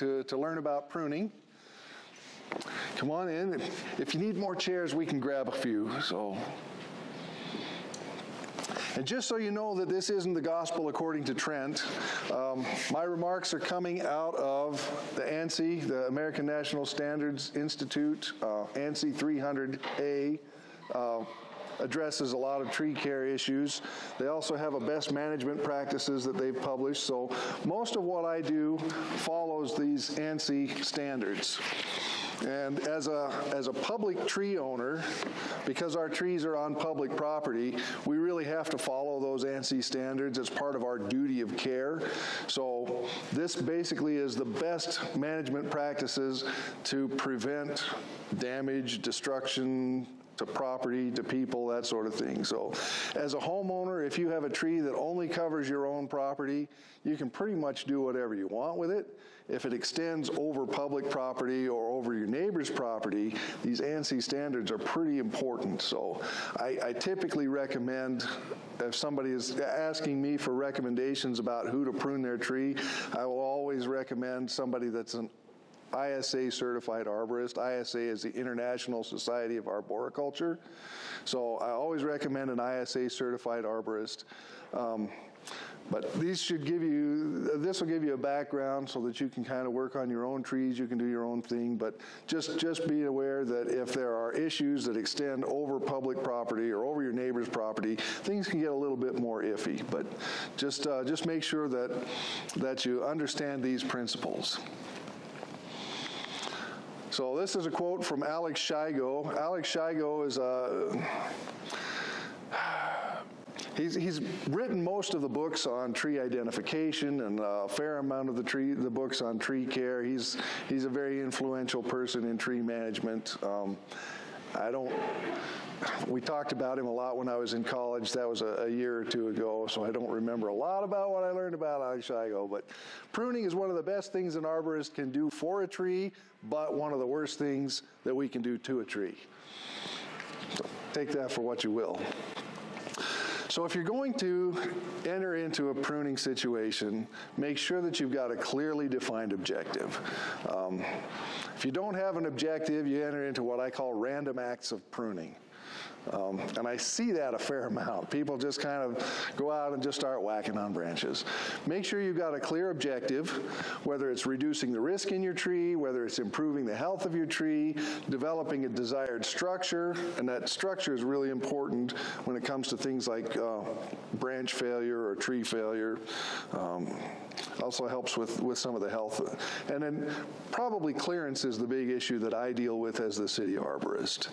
to learn about pruning. Come on in. If you need more chairs, we can grab a few. And just so you know that this isn't the gospel according to Trent, my remarks are coming out of the ANSI, the American National Standards Institute, ANSI 300A, addresses a lot of tree care issues. They also have a best management practices that they've published, so most of what I do follows these ANSI standards. And as a public tree owner, because our trees are on public property, we really have to follow those ANSI standards as part of our duty of care. So this basically is the best management practices to prevent damage, destruction, to property, to people, that sort of thing. So as a homeowner, if you have a tree that only covers your own property, you can pretty much do whatever you want with it. If it extends over public property or over your neighbor's property, these ANSI standards are pretty important. So I typically recommend, if somebody is asking me for recommendations about who to prune their tree, I will always recommend somebody that's an ISA certified arborist. ISA is the International Society of Arboriculture. So I always recommend an ISA certified arborist. But this will give you a background so that you can kind of work on your own trees, you can do your own thing, but just be aware that if there are issues that extend over public property or over your neighbor's property, things can get a little bit more iffy. But just make sure that you understand these principles. So this is a quote from Alex Shigo. Alex Shigo is he's written most of the books on tree identification and a fair amount of the books on tree care. He's a very influential person in tree management. We talked about him a lot when I was in college. That was a year or two ago, so I don't remember a lot about what I learned about Alex Shigo. But pruning is one of the best things an arborist can do for a tree, but one of the worst things that we can do to a tree. So take that for what you will. So if you're going to enter into a pruning situation, make sure that you've got a clearly defined objective. If you don't have an objective, you enter into what I call random acts of pruning. And I see that a fair amount. People just kind of go out and just start whacking on branches. Make sure you've got a clear objective, whether it's reducing the risk in your tree, whether it's improving the health of your tree, developing a desired structure, and that structure is really important when it comes to things like branch failure or tree failure. Also helps with some of the health. And then probably clearance is the big issue that I deal with as the city arborist.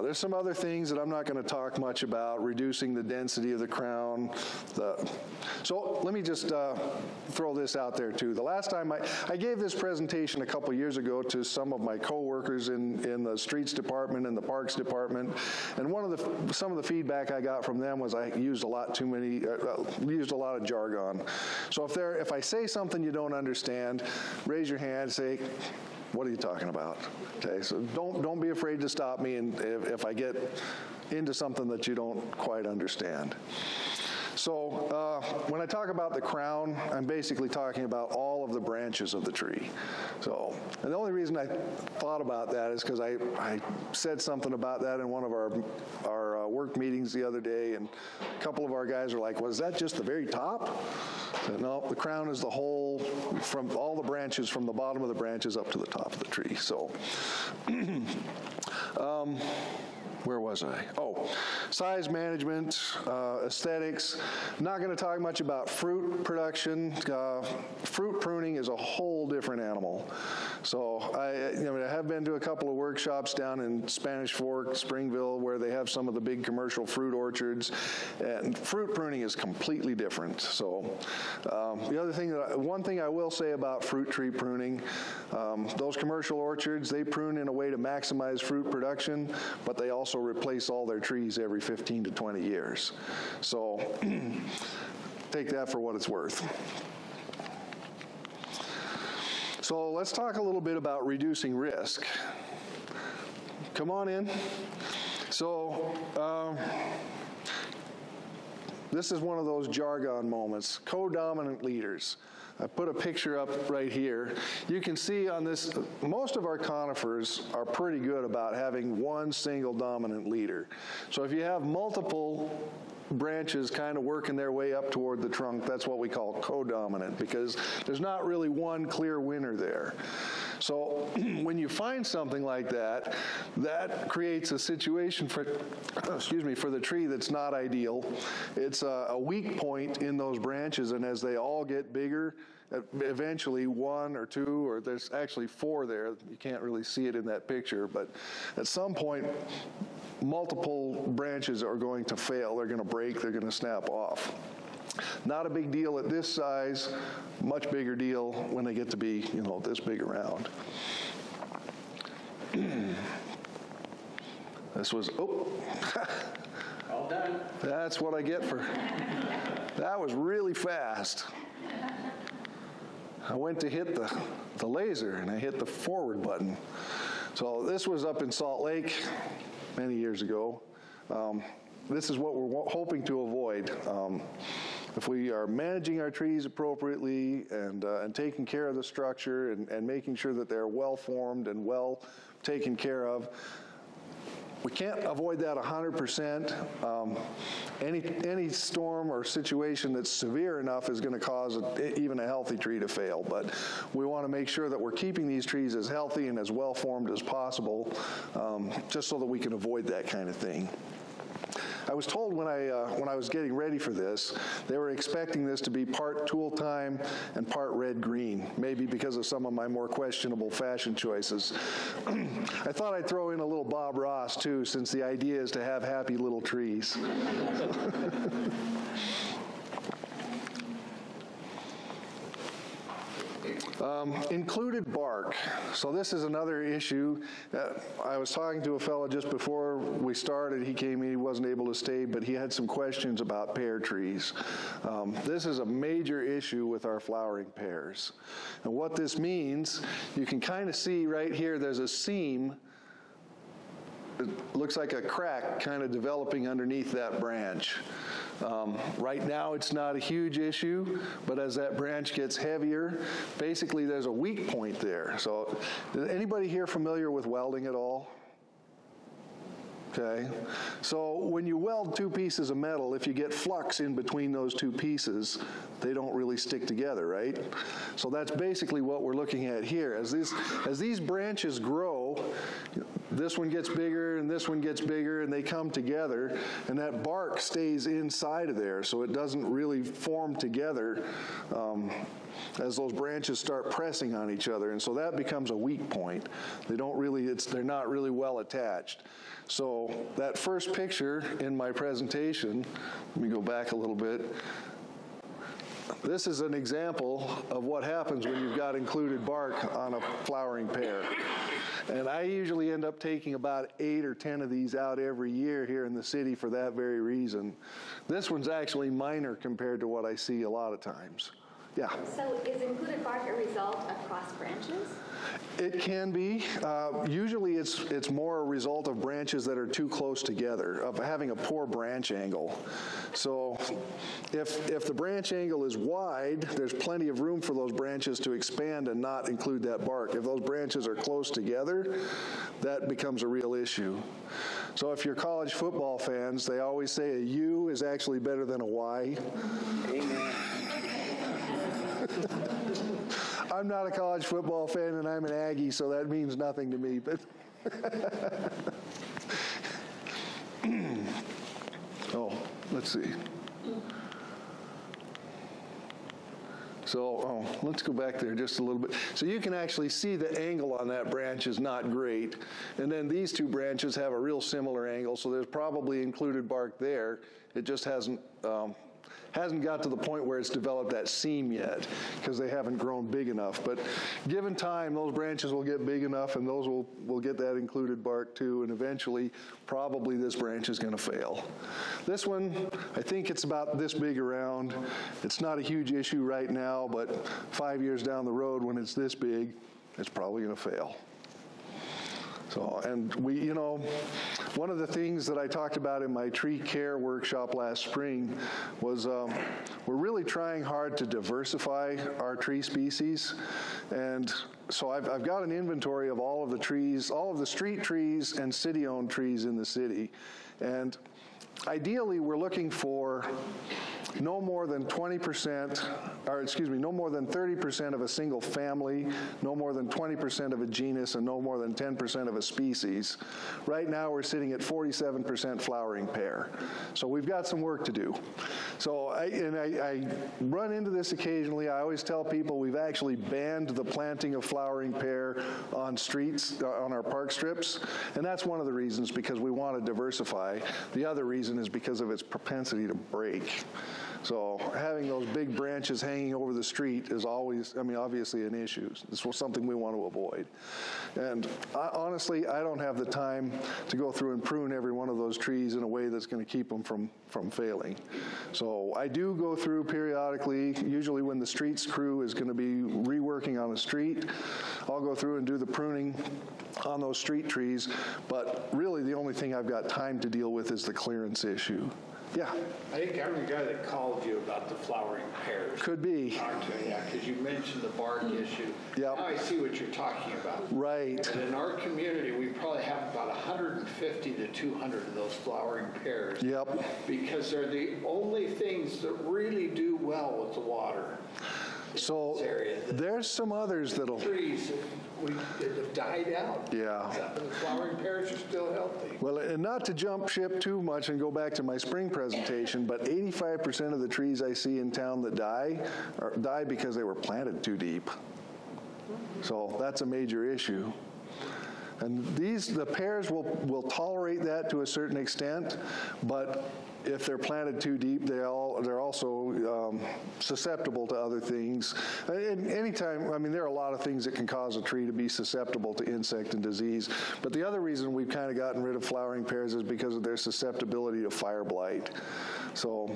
There's some other things that I'm not going to talk much about, reducing the density of the crown. So let me just throw this out there too. The last time I gave this presentation a couple years ago to some of my coworkers in the streets department and the parks department, and some of the feedback I got from them was I used a lot of jargon. So if I say something you don't understand, raise your hand, say, what are you talking about? Okay, so don't be afraid to stop me and if I get into something that you don't quite understand. So when I talk about the crown, I'm basically talking about all of the branches of the tree. So, and the only reason I thought about that is because I said something about that in one of our work meetings the other day, and a couple of our guys were like, was that just the very top? I said, no, the crown is the whole, from all the branches, from the bottom of the branches up to the top of the tree. So, where was I? Oh, size management, aesthetics. Not going to talk much about fruit production. Fruit pruning is a whole different animal. So I have been to a couple of workshops down in Spanish Fork, Springville, where they have some of the big commercial fruit orchards, and fruit pruning is completely different. So one thing I will say about fruit tree pruning, those commercial orchards, they prune in a way to maximize fruit production, but they also replace all their trees every 15 to 20 years. So take that for what it's worth. So let's talk a little bit about reducing risk. Come on in. So This is one of those jargon moments, codominant leaders. I put a picture up right here. You can see on this, most of our conifers are pretty good about having one single dominant leader. So if you have multiple branches kind of working their way up toward the trunk, that's what we call codominant, because there's not really one clear winner there. So when you find something like that, that creates a situation for, for the tree that's not ideal. It's a weak point in those branches, and as they all get bigger, eventually one or two, or there's actually four there. You can't really see it in that picture, but at some point, multiple branches are going to fail. They're going to break. They're going to snap off. Not a big deal at this size, much bigger deal when they get to be, this big around. This was, all done. That's what I get for, that was really fast. I went to hit the laser and I hit the forward button. So this was up in Salt Lake many years ago. This is what we're hoping to avoid. If we are managing our trees appropriately and taking care of the structure and making sure that they're well formed and well taken care of, we can't avoid that 100%. Any storm or situation that's severe enough is going to cause even a healthy tree to fail. But we want to make sure that we're keeping these trees as healthy and as well formed as possible, just so that we can avoid that kind of thing. I was told when I was getting ready for this, they were expecting this to be part tool time and part red green, maybe because of some of my more questionable fashion choices. I thought I'd throw in a little Bob Ross too, since the idea is to have happy little trees. Included bark. So this is another issue. I was talking to a fellow just before we started. He came in, he wasn't able to stay, but he had some questions about pear trees. This is a major issue with our flowering pears. And what this means, you can kind of see right here, there's a seam. It looks like a crack kind of developing underneath that branch. Right now it's not a huge issue, but as that branch gets heavier, basically there's a weak point there. So is anybody here familiar with welding at all? Okay, so when you weld two pieces of metal, if you get flux in between those two pieces, they don't really stick together, right? So that's basically what we're looking at here. As these branches grow, this one gets bigger and this one gets bigger, and they come together, and that bark stays inside of there, so it doesn't really form together as those branches start pressing on each other, and so that becomes a weak point. They're not really well attached. So that first picture in my presentation, let me go back a little bit. This is an example of what happens when you've got included bark on a flowering pear. And I usually end up taking about 8 or 10 of these out every year here in the city for that very reason. This one's actually minor compared to what I see a lot of times. Yeah. So is included bark a result of cross branches? It can be. Usually it's more a result of branches that are too close together, of having a poor branch angle. So if the branch angle is wide, there's plenty of room for those branches to expand and not include that bark. If those branches are close together, that becomes a real issue. So if you're college football fans, they always say a U is actually better than a Y. Amen. I'm not a college football fan, and I'm an Aggie, so that means nothing to me. But oh, let's see. So let's go back there just a little bit. So you can actually see the angle on that branch is not great. And then these two branches have a real similar angle, so there's probably included bark there. It just hasn't got to the point where it's developed that seam yet because they haven't grown big enough. But given time, those branches will get big enough and those will get that included bark too, and eventually probably this branch is going to fail. This one, I think it's about this big around. It's not a huge issue right now, but 5 years down the road when it's this big, it's probably going to fail. So, and we, you know, one of the things that I talked about in my tree care workshop last spring was we're really trying hard to diversify our tree species. And so I've got an inventory of all of the trees, all of the street trees and city-owned trees in the city. And ideally, we're looking for no more than 20%, or excuse me, no more than 30% of a single family, no more than 20% of a genus, and no more than 10% of a species. Right now, we're sitting at 47% flowering pair. So we've got some work to do. So I run into this occasionally. I always tell people we've actually banned the planting of flowering pear on streets, on our park strips, and that's one of the reasons, because we want to diversify. The other reason is because of its propensity to break. So having those big branches hanging over the street is always, I mean, obviously an issue. It's something we want to avoid. And honestly, I don't have the time to go through and prune every one of those trees in a way that's going to keep them from failing. So I do go through periodically, usually when the streets crew is going to be reworking on a street, I'll go through and do the pruning on those street trees. But really the only thing I've got time to deal with is the clearance issue. Yeah. I think I'm the guy that called you about the flowering pears. Could be. Yeah, because you mentioned the bark issue. Yep. Now I see what you're talking about. Right. And in our community, we probably have about 150 to 200 of those flowering pears. Yep. Because they're the only things that really do well with the water. So there's some others that'll... Trees that have died out. Yeah. The flowering pears are still healthy. Well, and not to jump ship too much and go back to my spring presentation, but 85% of the trees I see in town that die because they were planted too deep. So that's a major issue. And the pears will tolerate that to a certain extent, but if they're planted too deep, they're also susceptible to other things. And anytime, I mean, there are a lot of things that can cause a tree to be susceptible to insect and disease. But the other reason we've kind of gotten rid of flowering pears is because of their susceptibility to fire blight. So,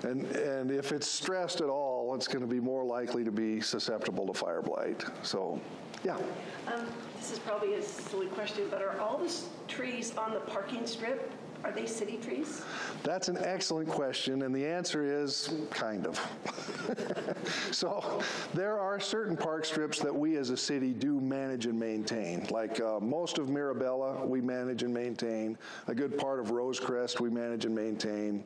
and if it's stressed at all, it's going to be more likely to be susceptible to fire blight. So, yeah. This is probably a silly question, but are all the trees on the parking strip, are they city trees? That's an excellent question, and the answer is kind of. So there are certain park strips that we as a city do manage and maintain. Like most of Mirabella, we manage and maintain. A good part of Rosecrest, we manage and maintain.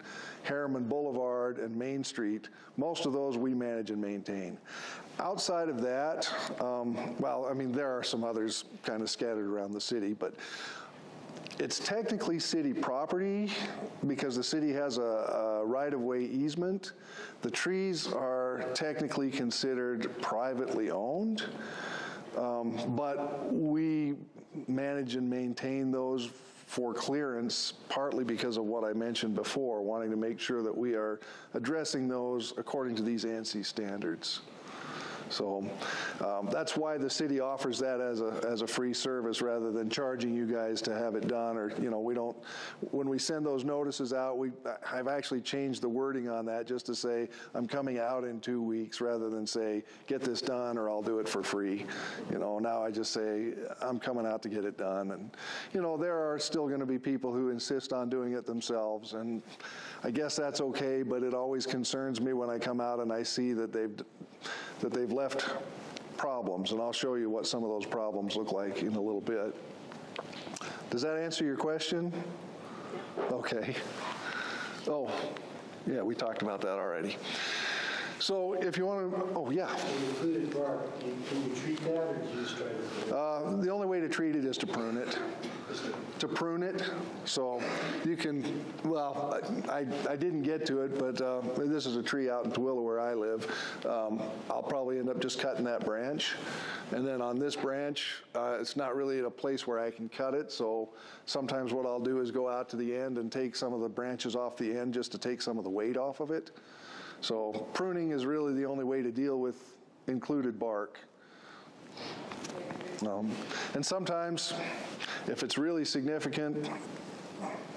Herriman Boulevard and Main Street, most of those we manage and maintain. Outside of that, well, I mean, there are some others kind of scattered around the city, but it's technically city property because the city has a right-of-way easement. The trees are technically considered privately owned, but we manage and maintain those for clearance, partly because of what I mentioned before, wanting to make sure that we are addressing those according to these ANSI standards. So that's why the city offers that as a free service rather than charging you guys to have it done. Or, you know, we don't, when we send those notices out, I've actually changed the wording on that just to say I'm coming out in 2 weeks rather than say get this done or I'll do it for free. You know, now I just say I'm coming out to get it done. And, you know, there are still going to be people who insist on doing it themselves. And I guess that's okay, but it always concerns me when I come out and I see that they've left problems, and I'll show you what some of those problems look like in a little bit. Does that answer your question? Okay. Oh, yeah, we talked about that already. So if you want to, oh yeah. Included bark, can you treat that, or do you just try to? The only way to treat it is to prune it. To prune it, so you can, well, I didn't get to it, but this is a tree out in Tooele where I live. I'll probably end up just cutting that branch. And then on this branch, it's not really at a place where I can cut it, so sometimes what I'll do is go out to the end and take some of the branches off the end just to take some of the weight off of it. So pruning is really the only way to deal with included bark. And sometimes, if it's really significant,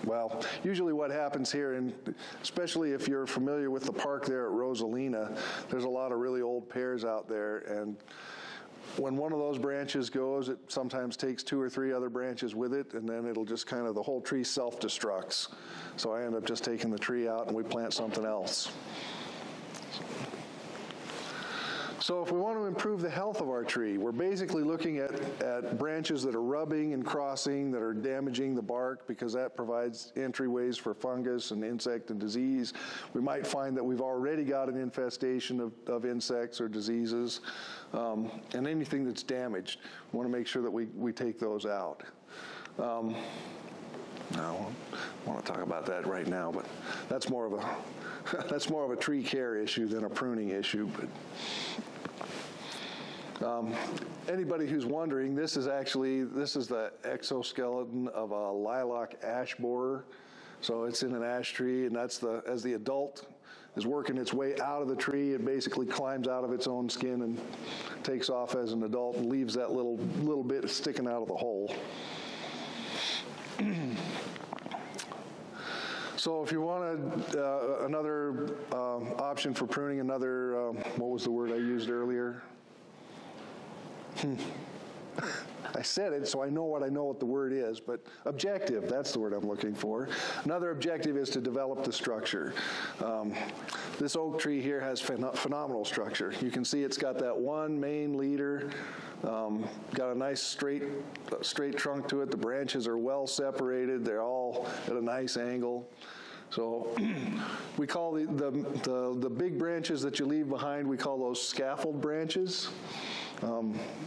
well, usually what happens here, and especially if you're familiar with the park there at Rosalina, there's a lot of really old pears out there, and when one of those branches goes, it sometimes takes 2 or 3 other branches with it, and then it'll just kind of, the whole tree self-destructs. So I end up just taking the tree out and we plant something else. So if we want to improve the health of our tree, we're basically looking at branches that are rubbing and crossing, that are damaging the bark, because that provides entryways for fungus and insect and disease. We might find that we've already got an infestation of insects or diseases, and anything that's damaged. We want to make sure that we take those out. I don't want to talk about that right now, but that's more of a tree care issue than a pruning issue. But anybody who's wondering, this is the exoskeleton of a lilac ash borer. So it's in an ash tree, and as the adult is working its way out of the tree, it basically climbs out of its own skin and takes off as an adult and leaves that little bit sticking out of the hole. So if you wanted another option for pruning, what was the word I used earlier? I said it, so I know what the word is, but objective, that's the word I'm looking for. Another objective is to develop the structure. This oak tree here has phenomenal structure. You can see it's got that one main leader, got a nice straight trunk to it. The branches are well separated. They're all at a nice angle. So we call the big branches that you leave behind, we call those scaffold branches.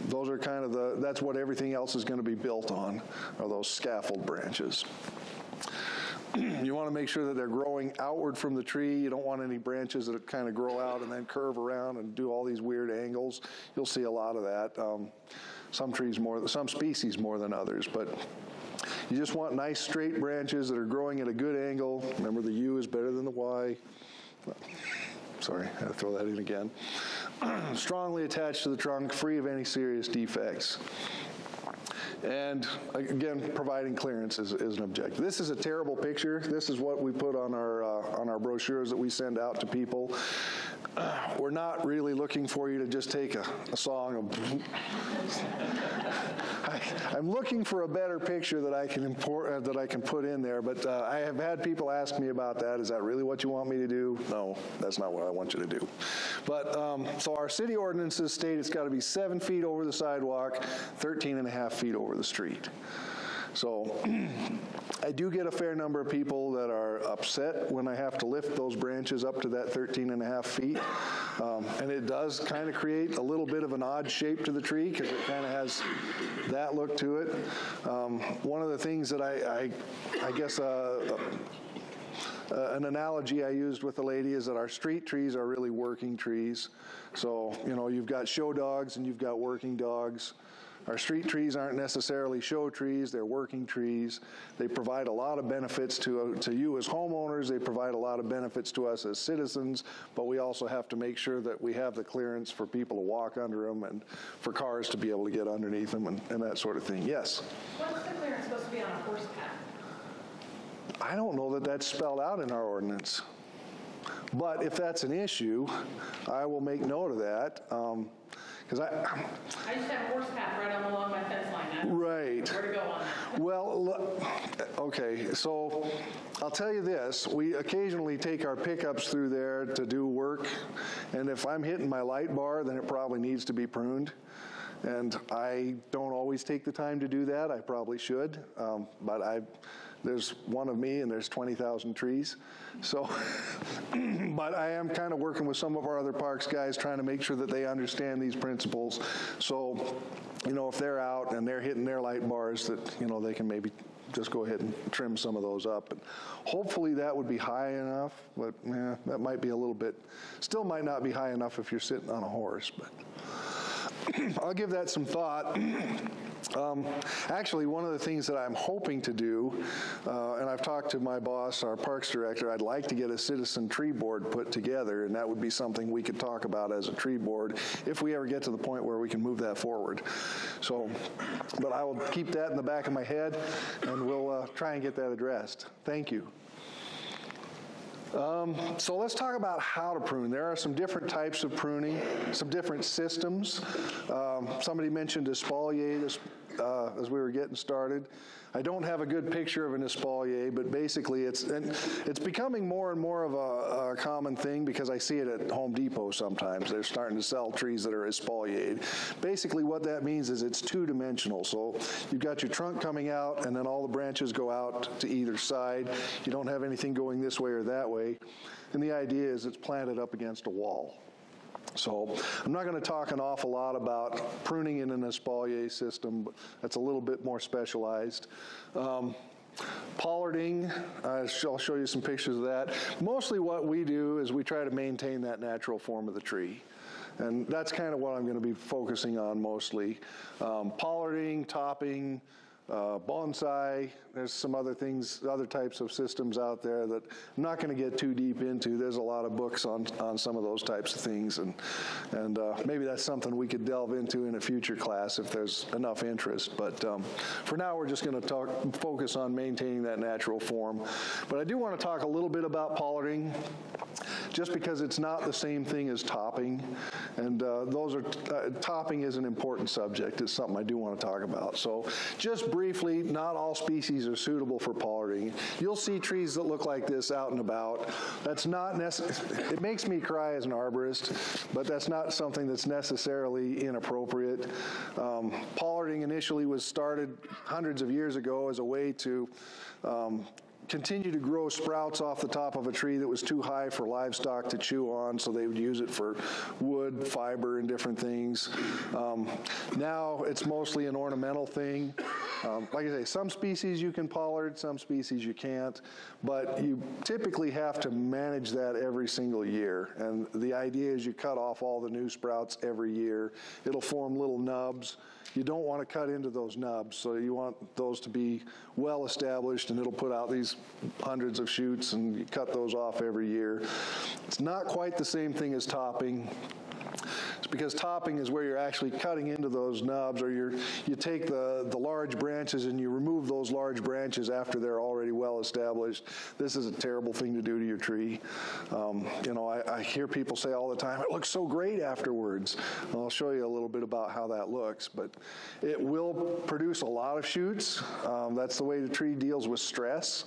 Those are kind of that's what everything else is going to be built on, are those scaffold branches. You want to make sure that they're growing outward from the tree. You don't want any branches that kind of grow out and then curve around and do all these weird angles. You'll see a lot of that. Some species more than others, but you just want nice straight branches that are growing at a good angle. Remember, the U is better than the Y. Sorry, I had to throw that in again. Strongly attached to the trunk, free of any serious defects. And again, providing clearance is an objective. This is a terrible picture. This is what we put on our brochures that we send out to people. We're not really looking for you to just take a song of. I'm looking for a better picture that I can put in there, but I have had people ask me about that. Is that really what you want me to do? No, that's not what I want you to do. But so our city ordinances state it's got to be 7 feet over the sidewalk, 13.5 feet over the street. So I do get a fair number of people that are upset when I have to lift those branches up to that 13.5 feet. And it does kind of create a little bit of an odd shape to the tree because it kind of has that look to it. One of the things that I guess an analogy I used with the lady is that our street trees are really working trees. So, you've got show dogs and you've got working dogs. Our street trees aren't necessarily show trees, they're working trees. They provide a lot of benefits to you as homeowners, they provide a lot of benefits to us as citizens, but we also have to make sure that we have the clearance for people to walk under them and for cars to be able to get underneath them and that sort of thing. Yes? What's the clearance supposed to be on a horse path? I don't know that that's spelled out in our ordinance. But if that's an issue, I will make note of that. Because I just have a horse path right along my fence line. Right. Where to go on that? Well, okay, so I'll tell you this. We occasionally take our pickups through there to do work, and if I'm hitting my light bar, then it probably needs to be pruned. And I don't always take the time to do that. I probably should, but there's one of me and there's 20,000 trees. So, but I am kind of working with some of our other parks guys trying to make sure that they understand these principles. So, if they're out and they're hitting their light bars, that, they can maybe just go ahead and trim some of those up. And hopefully that would be high enough, but that might be a little bit, still might not be high enough if you're sitting on a horse, but I'll give that some thought. Actually, one of the things that I'm hoping to do, and I've talked to my boss, our parks director, I'd like to get a citizen tree board put together, and that would be something we could talk about as a tree board if we ever get to the point where we can move that forward. So, but I will keep that in the back of my head, and we'll try and get that addressed. Thank you. So let's talk about how to prune. There are some different types of pruning, some different systems. Somebody mentioned espalier as we were getting started. I don't have a good picture of an espalier, but basically it's becoming more and more of a common thing because I see it at Home Depot sometimes. They're starting to sell trees that are espaliered. Basically what that means is it's two-dimensional. So you've got your trunk coming out, and then all the branches go out to either side. You don't have anything going this way or that way. And the idea is it's planted up against a wall. So I'm not going to talk an awful lot about pruning in an espalier system, but that's a little bit more specialized. Pollarding, I'll show you some pictures of that. Mostly what we do is we try to maintain that natural form of the tree. And that's kind of what I'm going to be focusing on mostly. Pollarding, topping, bonsai, there's some other things, other types of systems out there that I'm not going to get too deep into. There's a lot of books on some of those types of things, and maybe that's something we could delve into in a future class if there's enough interest. But for now, we're just going to focus on maintaining that natural form. But I do want to talk a little bit about pollarding, just because it's not the same thing as topping, and topping is an important subject. It's something I do want to talk about. So just briefly, not all species are suitable for pollarding. You'll see trees that look like this out and about. That's not it makes me cry as an arborist, but that's not something that's necessarily inappropriate. Pollarding initially was started hundreds of years ago as a way to continue to grow sprouts off the top of a tree that was too high for livestock to chew on, so they would use it for wood, fiber, and different things. Now it's mostly an ornamental thing. Like I say, some species you can pollard, some species you can't, but you typically have to manage that every single year. And the idea is you cut off all the new sprouts every year. It'll form little nubs. You don't want to cut into those nubs, so you want those to be well established, and it'll put out these hundreds of shoots, and you cut those off every year. It's not quite the same thing as topping. It's because topping is where you're actually cutting into those nubs, or you take the large branches and you remove those large branches after they're already well established. This is a terrible thing to do to your tree. I hear people say all the time, it looks so great afterwards. And I'll show you a little bit about how that looks, but it will produce a lot of shoots. That's the way the tree deals with stress.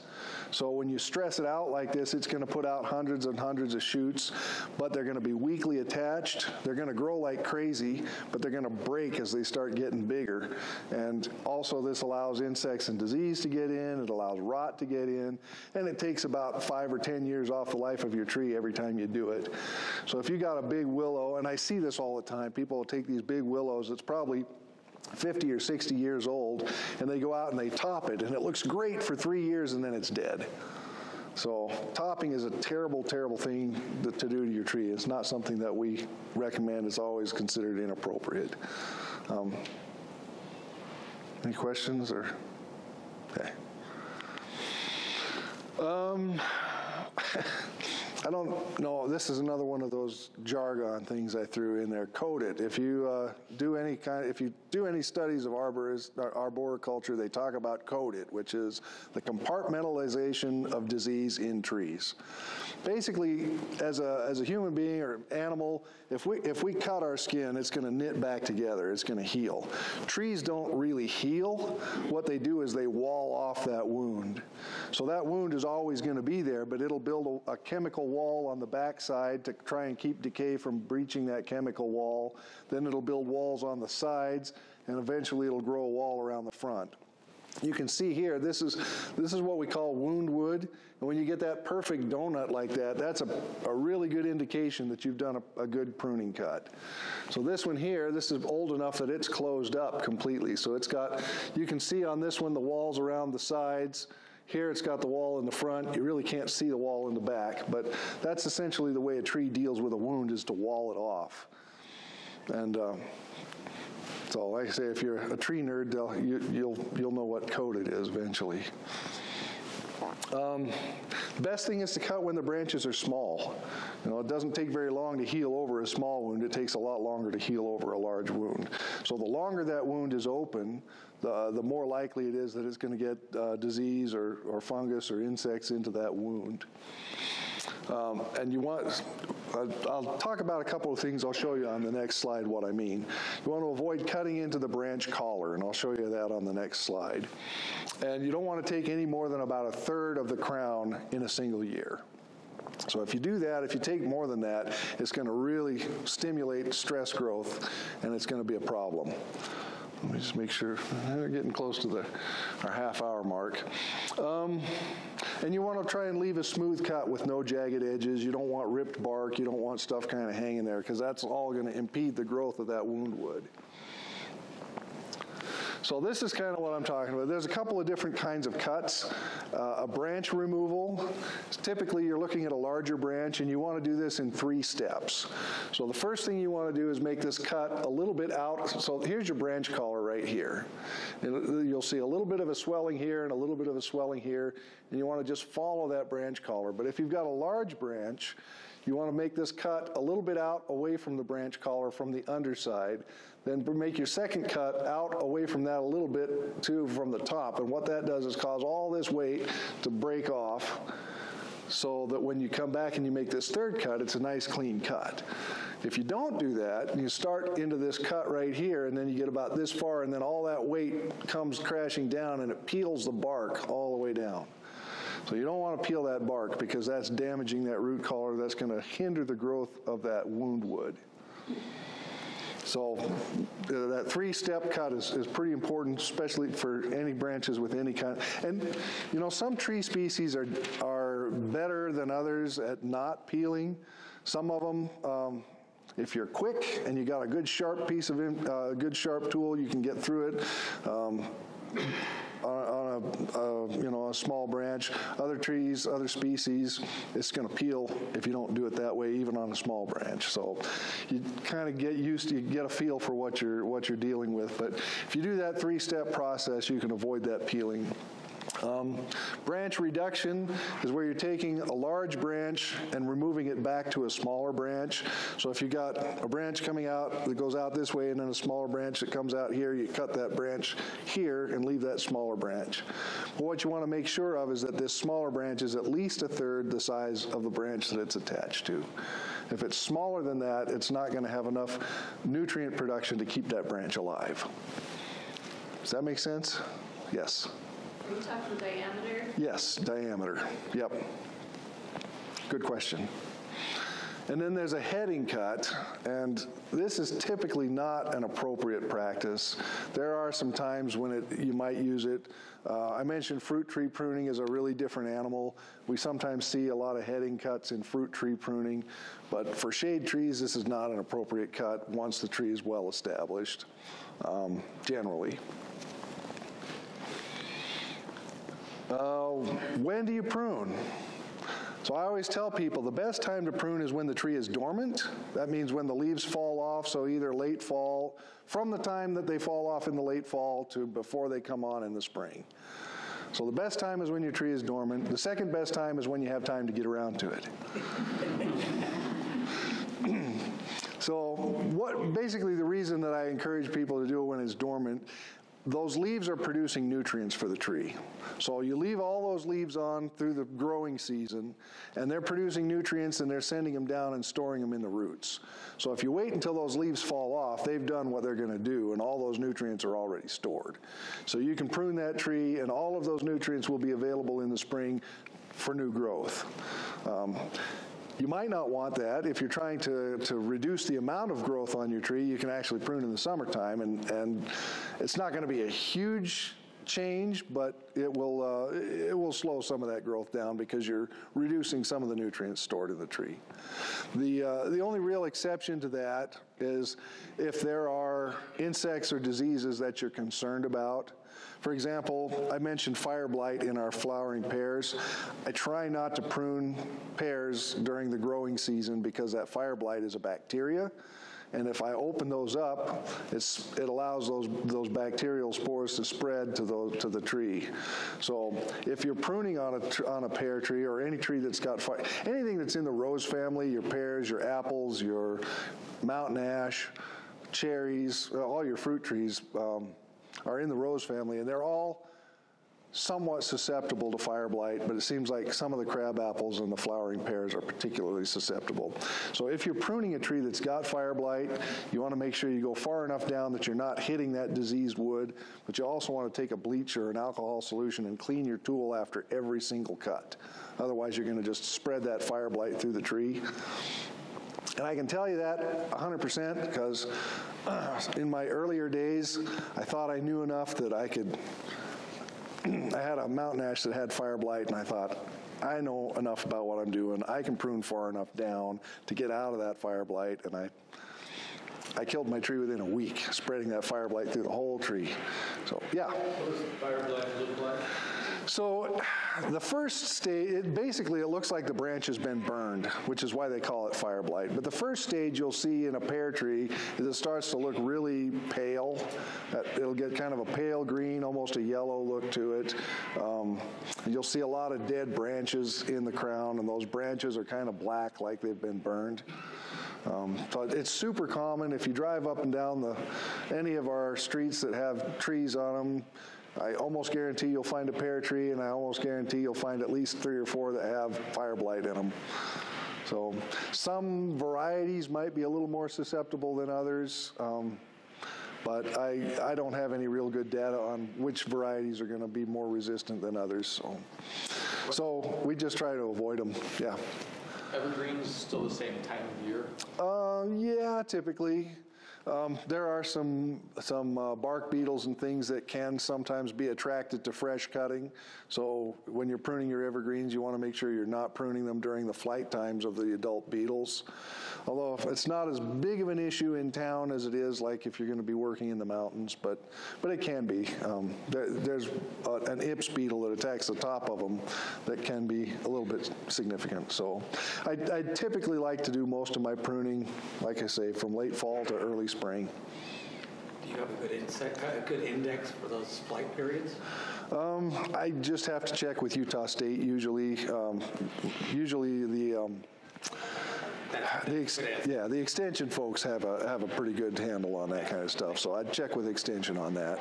So when you stress it out like this, it's going to put out hundreds and hundreds of shoots, but they're going to be weakly attached. They're going to grow like crazy, but they're going to break as they start getting bigger. And also this allows insects and disease to get in, it allows rot to get in, and it takes about 5 or 10 years off the life of your tree every time you do it. So if you got a big willow, and I see this all the time, people will take these big willows that's probably 50 or 60 years old, and they go out and they top it, and it looks great for 3 years, and then it's dead. So topping is a terrible, terrible thing to do to your tree. It's not something that we recommend. It's always considered inappropriate. Any questions? Or okay. I don't know. This is another one of those jargon things I threw in there. Coat it. If you do any studies of arboriculture, they talk about coat it, which is the compartmentalization of disease in trees. Basically, as a human being or animal, if we cut our skin, it's going to knit back together. It's going to heal. Trees don't really heal. What they do is they wall off that wound. So that wound is always going to be there, but it'll build a chemical wall on the backside to try and keep decay from breaching that chemical wall. Then it'll build walls on the sides, and eventually it'll grow a wall around the front. You can see here, this is what we call wound wood. And when you get that perfect donut like that, that's a really good indication that you've done a good pruning cut. So this one here, this is old enough that it's closed up completely. So it's got, you can see on this one the walls around the sides. Here it's got the wall in the front. You really can't see the wall in the back. But that's essentially the way a tree deals with a wound, is to wall it off. And so like I say, if you're a tree nerd, you'll know what coated is eventually. The best thing is to cut when the branches are small. It doesn't take very long to heal over a small wound. It takes a lot longer to heal over a large wound. So the longer that wound is open, the more likely it is that it's going to get disease or fungus or insects into that wound. And you want, I'll talk about a couple of things. I'll show you on the next slide what I mean. You want to avoid cutting into the branch collar, and I'll show you that on the next slide. And you don't want to take any more than about a third of the crown in a single year. So if you do that, if you take more than that, it's going to really stimulate stress growth, and it's going to be a problem. Let me just make sure we're getting close to our half-hour mark. And you want to try and leave a smooth cut with no jagged edges. You don't want ripped bark. You don't want stuff kind of hanging there, because that's all going to impede the growth of that wound wood. So this is kind of what I'm talking about. There's a couple of different kinds of cuts. A branch removal, typically you're looking at a larger branch, and you want to do this in 3 steps. So the first thing you want to do is make this cut a little bit out. So here's your branch collar right here. And you'll see a little bit of a swelling here and a little bit of a swelling here, and you want to just follow that branch collar. But if you've got a large branch, you want to make this cut a little bit out away from the branch collar from the underside. Then make your second cut out away from that a little bit too from the top. And what that does is cause all this weight to break off, so that when you come back and you make this third cut, it's a nice clean cut. If you don't do that, you start into this cut right here, and then you get about this far, and then all that weight comes crashing down, and it peels the bark all the way down. So you don't want to peel that bark, because that's damaging that root collar. That's going to hinder the growth of that wound wood. So that 3-step cut is pretty important, especially for any branches with any kind. And you know, some tree species are better than others at not peeling. Some of them, if you're quick and you got a good sharp piece of good sharp tool, you can get through it. On a small branch. Other trees, other species, it's going to peel if you don't do it that way, even on a small branch. So you kind of get used to, you get a feel for what you're dealing with. But if you do that 3-step process, you can avoid that peeling. Branch reduction is where you're taking a large branch and removing it back to a smaller branch. So if you got a branch coming out that goes out this way and then a smaller branch that comes out here, you cut that branch here and leave that smaller branch. But what you want to make sure of is that this smaller branch is at least a third the size of the branch that it's attached to. If it's smaller than that, it's not going to have enough nutrient production to keep that branch alive. Does that make sense? Yes. Are you talking diameter? Yes, diameter. Yep. Good question. And then there's a heading cut, and this is typically not an appropriate practice. There are some times when you might use it. I mentioned fruit tree pruning is a really different animal. We sometimes see a lot of heading cuts in fruit tree pruning, but for shade trees, this is not an appropriate cut once the tree is well established, generally. When do you prune? So I always tell people the best time to prune is when the tree is dormant. That means when the leaves fall off, so either late fall, from the time that they fall off in the late fall to before they come on in the spring. So the best time is when your tree is dormant. The second best time is when you have time to get around to it. So basically the reason that I encourage people to do it when it's dormant, those leaves are producing nutrients for the tree. So you leave all those leaves on through the growing season, and they're producing nutrients, and they're sending them down and storing them in the roots. So if you wait until those leaves fall off, they've done what they're going to do, and all those nutrients are already stored. So you can prune that tree, and all of those nutrients will be available in the spring for new growth. You might not want that. If you're trying to reduce the amount of growth on your tree, you can actually prune in the summertime, and it's not going to be a huge change, but it will slow some of that growth down because you're reducing some of the nutrients stored in the tree. The only real exception to that is if there are insects or diseases that you're concerned about. For example, I mentioned fire blight in our flowering pears. I try not to prune pears during the growing season because that fire blight is a bacteria. And if I open those up, it allows those bacterial spores to spread to the tree. So if you're pruning on a pear tree or any tree that's got fire, anything that's in the rose family, your pears, your apples, your mountain ash, cherries, all your fruit trees, are in the rose family, and they're all somewhat susceptible to fire blight, but it seems like some of the crab apples and the flowering pears are particularly susceptible. So if you're pruning a tree that's got fire blight, you want to make sure you go far enough down that you're not hitting that diseased wood, but you also want to take a bleach or an alcohol solution and clean your tool after every single cut. Otherwise, you're going to just spread that fire blight through the tree. And I can tell you that 100% because in my earlier days, I thought I knew enough that I could. I had a mountain ash that had fire blight, and I thought, I know enough about what I'm doing. I can prune far enough down to get out of that fire blight, and I killed my tree within a week, spreading that fire blight through the whole tree. So, yeah. What does the fire blight look like? So the first stage, it looks like the branch has been burned, which is why they call it fire blight. But the first stage you'll see in a pear tree is it starts to look really pale. It'll get kind of a pale green, almost a yellow look to it. You'll see a lot of dead branches in the crown, and those branches are kind of black like they've been burned. So it's super common. If you drive up and down any of our streets that have trees on them, I almost guarantee you'll find a pear tree, and I almost guarantee you'll find at least 3 or 4 that have fire blight in them. So some varieties might be a little more susceptible than others, but I don't have any real good data on which varieties are going to be more resistant than others. So we just try to avoid them, yeah. Evergreens still the same time of year? Yeah, typically. There are some bark beetles and things that can sometimes be attracted to fresh cutting. So when you're pruning your evergreens, you want to make sure you're not pruning them during the flight times of the adult beetles. Although it's not as big of an issue in town as it is like if you're going to be working in the mountains, but it can be. There's an Ips beetle that attacks the top of them that can be a little bit significant. So I typically like to do most of my pruning, like I say, from late fall to early spring. Do you have a good index for those flight periods? I just have to check with Utah State usually. Usually the extension folks have a pretty good handle on that kind of stuff. So I'd check with extension on that.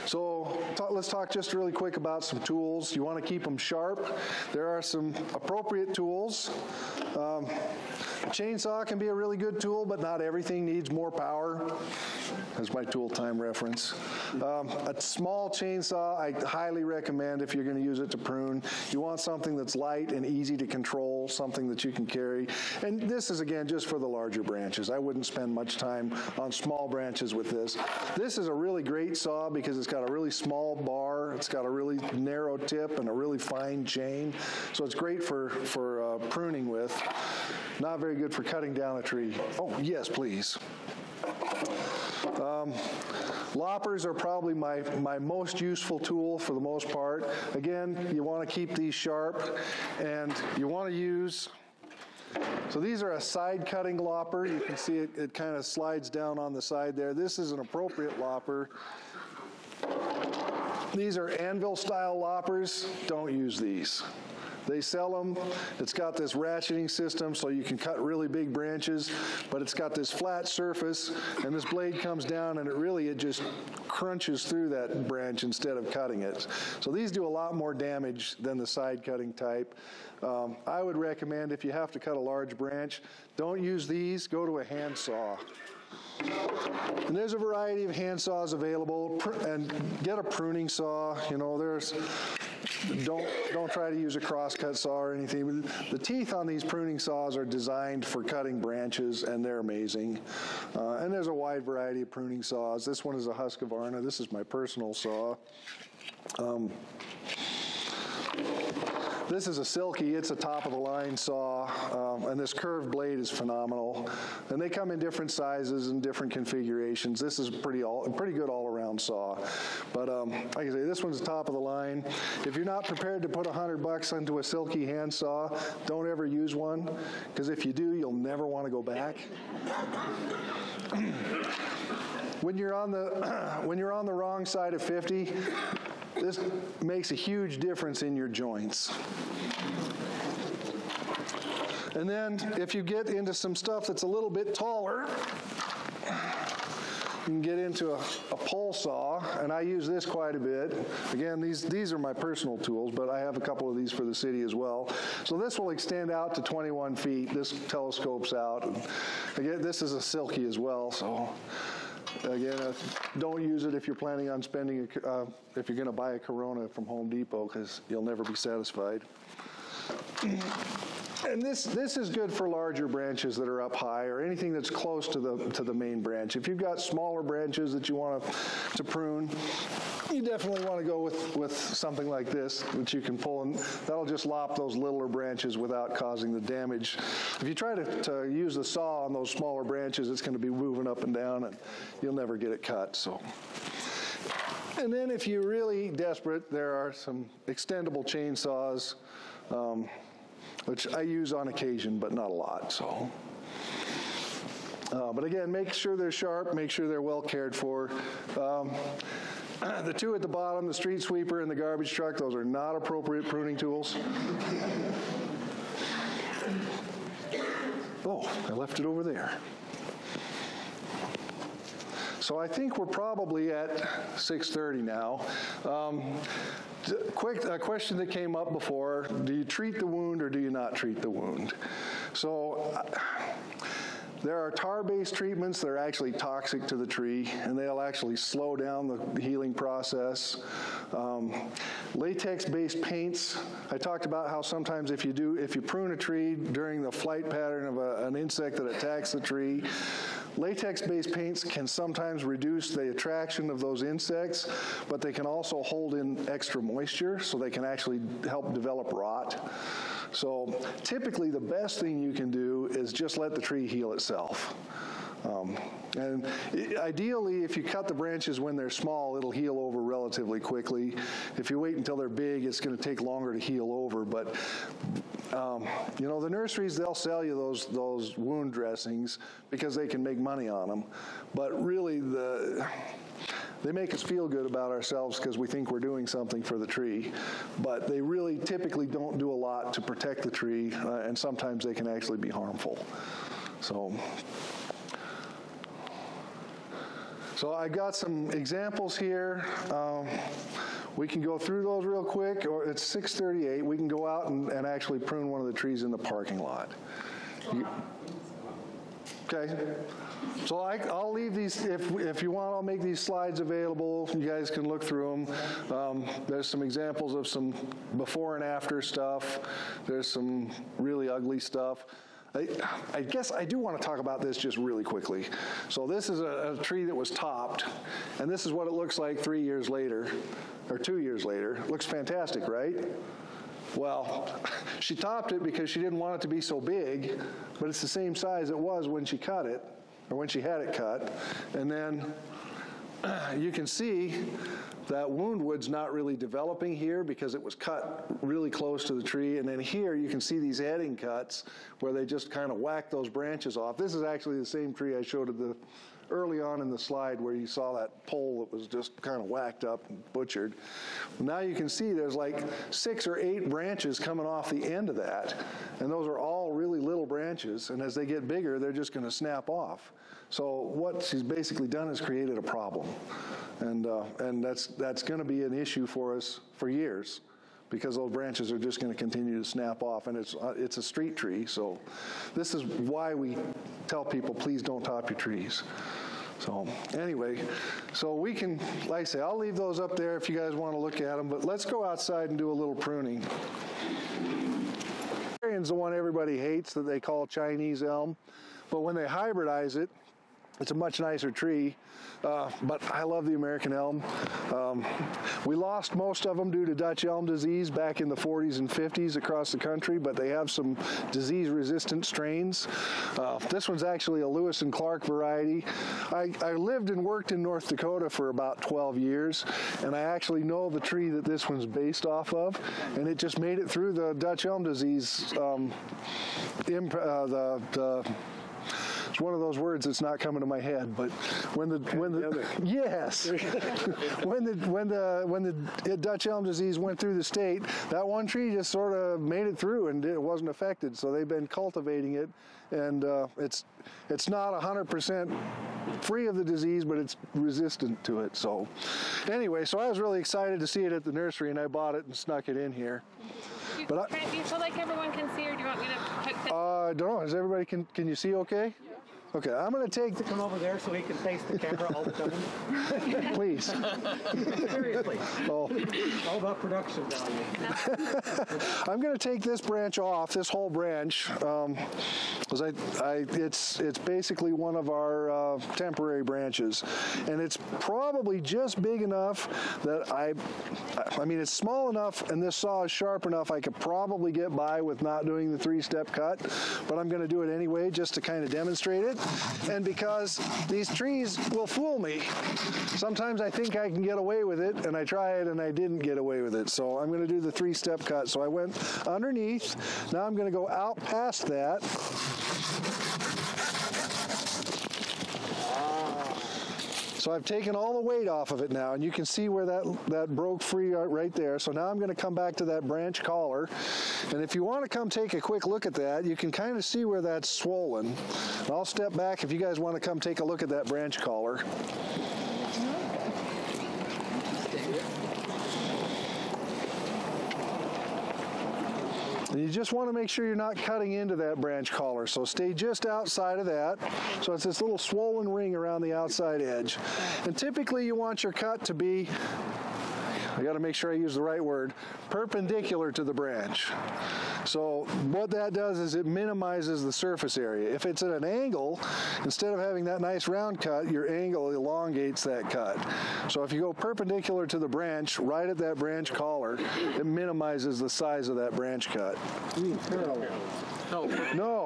So let's talk just really quick about some tools. You want to keep them sharp. There are some appropriate tools. A chainsaw can be a really good tool, but not everything needs more power. That's my tool time reference. A small chainsaw, I highly recommend if you're going to use it to prune. You want something that's light and easy to control, something that you can carry. And this is, again, just for the larger branches. I wouldn't spend much time on small branches with this. This is a really great saw because it's got a really small bar, it's got a really narrow tip and a really fine chain. So it's great for pruning with. Not very good for cutting down a tree. Oh, yes, please. Loppers are probably my most useful tool for the most part. Again, you want to keep these sharp, and you want to use, so these are a side cutting lopper. You can see it kind of slides down on the side there. This is an appropriate lopper. These are anvil style loppers. Don't use these. They sell them. It's got this ratcheting system so you can cut really big branches, but it's got this flat surface, and this blade comes down, and it just crunches through that branch instead of cutting it. So these do a lot more damage than the side cutting type. I would recommend if you have to cut a large branch, don't use these. Go to a hand saw. And there's a variety of hand saws available, and get a pruning saw. You know, don't try to use a crosscut saw or anything. The teeth on these pruning saws are designed for cutting branches, and they're amazing. And there's a wide variety of pruning saws. This one is a Husqvarna. This is my personal saw. This is a Silky. It's a top-of-the-line saw, and this curved blade is phenomenal. And they come in different sizes and different configurations. This is a pretty good all-around saw. But like I say, this one's top of the line. If you're not prepared to put $100 into a Silky hand saw, don't ever use one, because if you do, you'll never want to go back. When you're on the wrong side of 50, this makes a huge difference in your joints. And then if you get into some stuff that's a little bit taller, you can get into a pole saw, and I use this quite a bit. Again, these are my personal tools, but I have a couple of these for the city as well. So this will extend out to 21 feet. This telescopes out. And again, this is a silky as well, so again, don't use it if you're planning on spending, if you're going to buy a Corona from Home Depot, because you'll never be satisfied. And this is good for larger branches that are up high, or anything that's close to the main branch. If you've got smaller branches that you want to prune, you definitely want to go with something like this, which you can pull, and that'll just lop those littler branches without causing the damage. If you try to use the saw on those smaller branches, it's going to be moving up and down, and you'll never get it cut. So. And then if you're really desperate, there are some extendable chainsaws, which I use on occasion, but not a lot. So, but again, make sure they're sharp, make sure they're well cared for. The two at the bottom, the street sweeper and the garbage truck, those are not appropriate pruning tools. Oh, I left it over there. So I think we're probably at 6:30 now. A question that came up before, do you treat the wound or do you not treat the wound? So there are tar-based treatments that are actually toxic to the tree, and they'll actually slow down the healing process. Latex-based paints, I talked about how sometimes if you prune a tree during the flight pattern of an insect that attacks the tree, latex-based paints can sometimes reduce the attraction of those insects, but they can also hold in extra moisture, so they can actually help develop rot. So typically the best thing you can do is just let the tree heal itself. And ideally, if you cut the branches when they're small, it'll heal over relatively quickly. If you wait until they're big, it's going to take longer to heal over. But you know, the nurseries, they'll sell you those wound dressings because they can make money on them. But really, they make us feel good about ourselves because we think we're doing something for the tree. But they really typically don't do a lot to protect the tree, and sometimes they can actually be harmful. So I got some examples here. We can go through those real quick, or it's 6:38. We can go out and actually prune one of the trees in the parking lot. Okay. So I'll leave these, if you want, I'll make these slides available. You guys can look through them. There's some examples of some before and after stuff. There's some really ugly stuff. I guess I do want to talk about this just really quickly. So this is a tree that was topped, and this is what it looks like 3 years later, or 2 years later. It looks fantastic, right? Well, she topped it because she didn't want it to be so big, but it's the same size it was when she cut it, or when she had it cut. And then you can see that wound wood's not really developing here because it was cut really close to the tree. And then here you can see these heading cuts where they just kind of whack those branches off. This is actually the same tree I showed at early on in the slide where you saw that pole that was just kind of whacked up and butchered. Now you can see there's like 6 or 8 branches coming off the end of that, and those are all really little branches, and as they get bigger, they're just going to snap off. So what she's basically done is created a problem, and that's going to be an issue for us for years, because those branches are just going to continue to snap off, and it's a street tree. So this is why we tell people, please don't top your trees. So anyway, so we can, like I say, I'll leave those up there if you guys want to look at them, but let's go outside and do a little pruning. Is the one everybody hates that they call Chinese elm, but when they hybridize it, it's a much nicer tree, but I love the American elm. We lost most of them due to Dutch elm disease back in the 40s and 50s across the country, but they have some disease-resistant strains. This one's actually a Lewis and Clark variety. I lived and worked in North Dakota for about 12 years, and I actually know the tree that this one's based off of, and it just made it through the Dutch elm disease it's one of those words that's not coming to my head, but when the Dutch elm disease went through the state, that one tree just sort of made it through and it wasn't affected. So they've been cultivating it, and it's not 100% free of the disease, but it's resistant to it. So anyway, so I was really excited to see it at the nursery, and I bought it and snuck it in here. But Trent, do you feel like everyone can see, or do you want me to put the... I don't know. Is everybody, can you see okay? Okay, I'm going to take... Come over there so he can face the camera all the time. Please. Seriously. Oh. All about production value. I'm going to take this branch off, this whole branch, because it's basically one of our temporary branches, and it's probably just big enough that I mean, it's small enough, and this saw is sharp enough I could probably get by with not doing the 3-step cut, but I'm going to do it anyway just to kind of demonstrate it. And because these trees will fool me. Sometimes I think I can get away with it, and I try it, and I didn't get away with it. So I'm going to do the 3-step cut. So I went underneath. Now I'm going to go out past that. So I've taken all the weight off of it now, and you can see where that broke free right there. So now I'm going to come back to that branch collar. And if you want to come take a quick look at that, you can kind of see where that's swollen. And I'll step back if you guys want to come take a look at that branch collar. And you just want to make sure you're not cutting into that branch collar. So stay just outside of that. So it's this little swollen ring around the outside edge. And typically you want your cut to be, I got to make sure I use the right word, perpendicular to the branch. So what that does is it minimizes the surface area. If it's at an angle, instead of having that nice round cut, your angle elongates that cut. So if you go perpendicular to the branch, right at that branch collar, it minimizes the size of that branch cut. Parallel. No.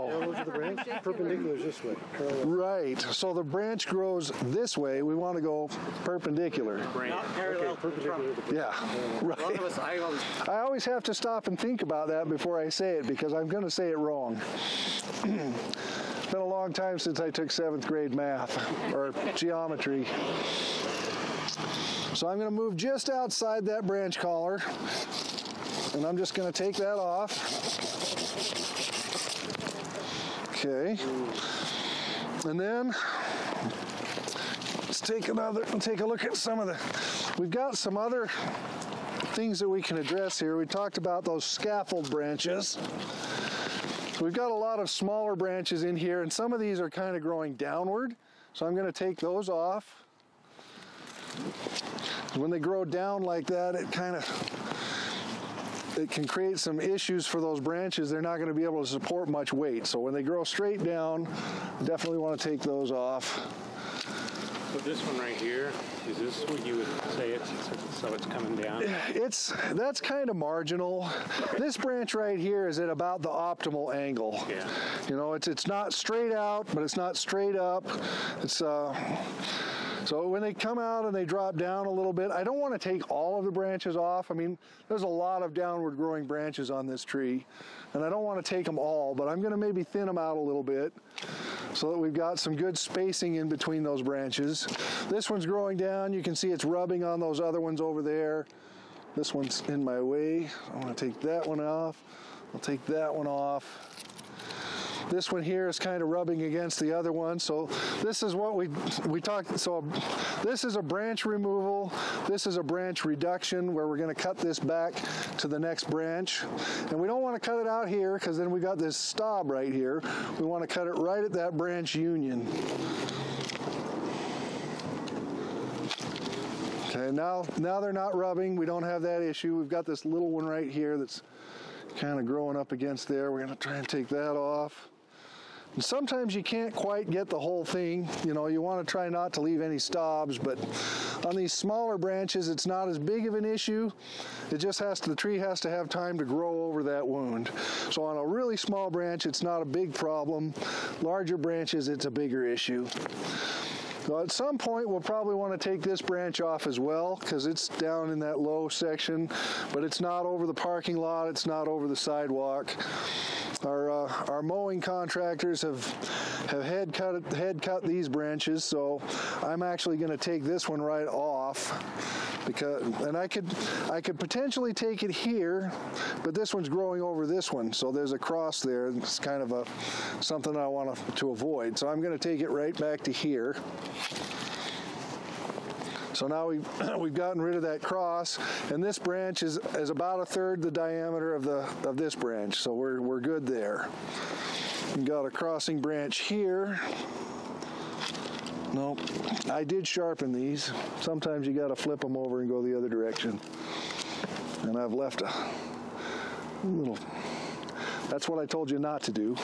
Parallel to the branch? Perpendicular is this way. Parallel. Right. So the branch grows this way. We want to go perpendicular. Not parallel. Okay, perpendicular to the branch. Yeah. Right. I always have to stop and think about that before I say it, because I'm going to say it wrong. It's been a long time since I took 7th grade math or geometry. So I'm going to move just outside that branch collar, and I'm just going to take that off. Okay. And then let's take a look at some of the, we've got some other things that we can address here. We talked about those scaffold branches. So we've got a lot of smaller branches in here, and some of these are kind of growing downward. So I'm going to take those off. When they grow down like that, it can create some issues for those branches. They're not going to be able to support much weight. So when they grow straight down, definitely want to take those off. So this one right here, is this what you would say it's, so it's coming down? That's kind of marginal. This branch right here is at about the optimal angle. Yeah. You know, it's not straight out, but it's not straight up. It's so when they come out and they drop down a little bit, I don't want to take all of the branches off. I mean, there's a lot of downward growing branches on this tree, and I don't want to take them all, but I'm going to maybe thin them out a little bit so that we've got some good spacing in between those branches. This one's growing down. You can see it's rubbing on those other ones over there. This one's in my way. I'm going to take that one off. I'll take that one off. This one here is kind of rubbing against the other one. So this is what we talked. So this is a branch removal. This is a branch reduction where we're going to cut this back to the next branch. And we don't want to cut it out here because then we got this stub right here. We want to cut it right at that branch union. Okay, now they're not rubbing. We don't have that issue. We've got this little one right here that's kind of growing up against there. We're going to try and take that off. And sometimes you can't quite get the whole thing. You know, you want to try not to leave any stobs, but on these smaller branches, it's not as big of an issue. It just the tree has to have time to grow over that wound. So on a really small branch, it's not a big problem. Larger branches, it's a bigger issue. So at some point, we'll probably want to take this branch off as well because it's down in that low section, but it's not over the parking lot, it's not over the sidewalk. our mowing contractors have head cut these branches, so I'm actually going to take this one right off, and I could potentially take it here, but this one's growing over this one, so there's a cross there. It's kind of something I want to avoid. So I'm going to take it right back to here. So now we've gotten rid of that cross, and this branch is about 1/3 the diameter of this branch, so we're good there. We've got a crossing branch here. Nope, I did sharpen these. Sometimes you got to flip them over and go the other direction. And I've left a little. That's what I told you not to do.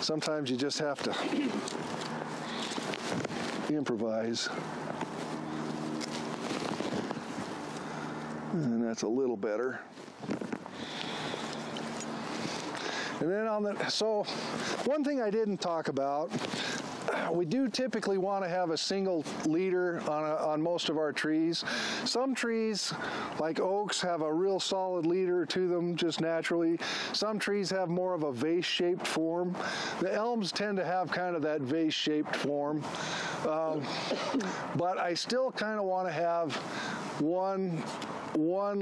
Sometimes you just have to improvise. And that's a little better. And then so one thing I didn't talk about, we do typically want to have a single leader on most of our trees. Some trees, like oaks, have a real solid leader to them just naturally. Some trees have more of a vase-shaped form. The elms tend to have kind of that vase-shaped form. But I still kind of want to have one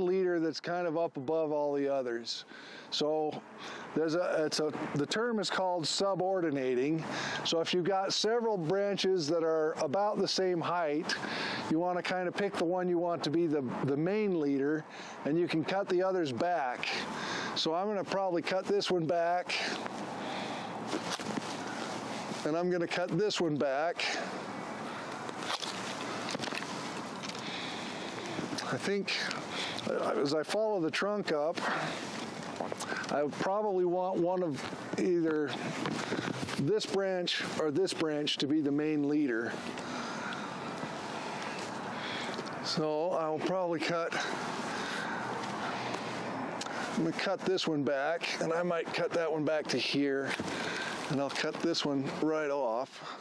leader that's kind of up above all the others. So the term is called subordinating. So if you've got several branches that are about the same height, you want to kind of pick the one you want to be the main leader, and you can cut the others back. So I'm going to probably cut this one back, and I'm going to cut this one back. I think as I follow the trunk up, I would probably want one of either this branch or this branch to be the main leader. So I'll probably I'm going to cut this one back, and I might cut that one back to here, and I'll cut this one right off,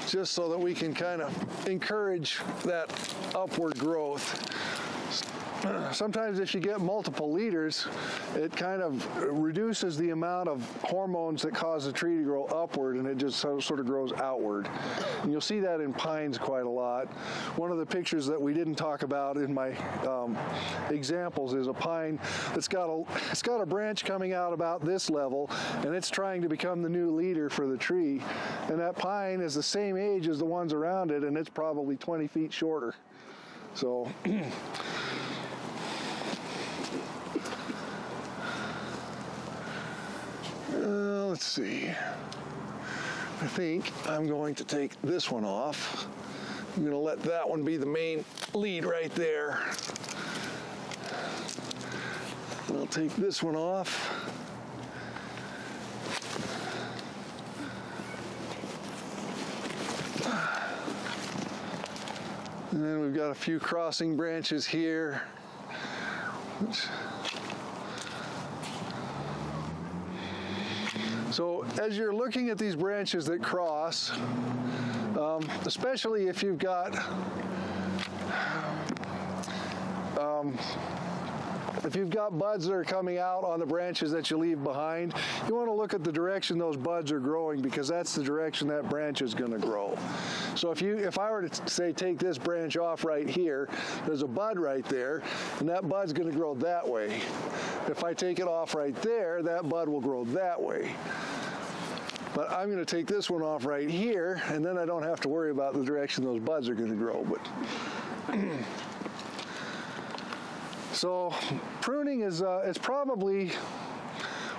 just so that we can kind of encourage that upward growth. Sometimes if you get multiple leaders, it kind of reduces the amount of hormones that cause the tree to grow upward, and it just sort of grows outward. And you'll see that in pines quite a lot. One of the pictures that we didn't talk about in my examples is a pine that's got a branch coming out about this level, and it's trying to become the new leader for the tree. And that pine is the same age as the ones around it, and it's probably 20 feet shorter. So let's see. I think I'm going to take this one off. I'm going to let that one be the main lead right there. I'll take this one off. And then we've got a few crossing branches here. So as you're looking at these branches that cross, especially if you've got buds that are coming out on the branches that you leave behind, you want to look at the direction those buds are growing, because that's the direction that branch is going to grow. So if I were to say take this branch off right here, there's a bud right there, and that bud's going to grow that way. If I take it off right there, that bud will grow that way. But I'm going to take this one off right here, and then I don't have to worry about the direction those buds are going to grow. But so pruning is it's probably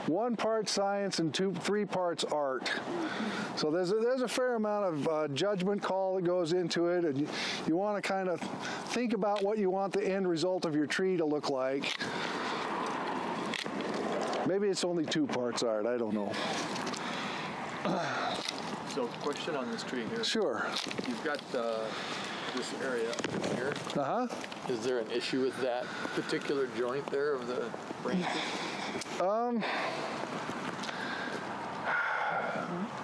1 part science and 3 parts art. So there's a fair amount of judgment call that goes into it, and you want to kind of think about what you want the end result of your tree to look like. Maybe it's only 2 parts art, I don't know. So question on this tree here. Sure. You've got this area here. Uh-huh. Is there an issue with that particular joint there of the branches?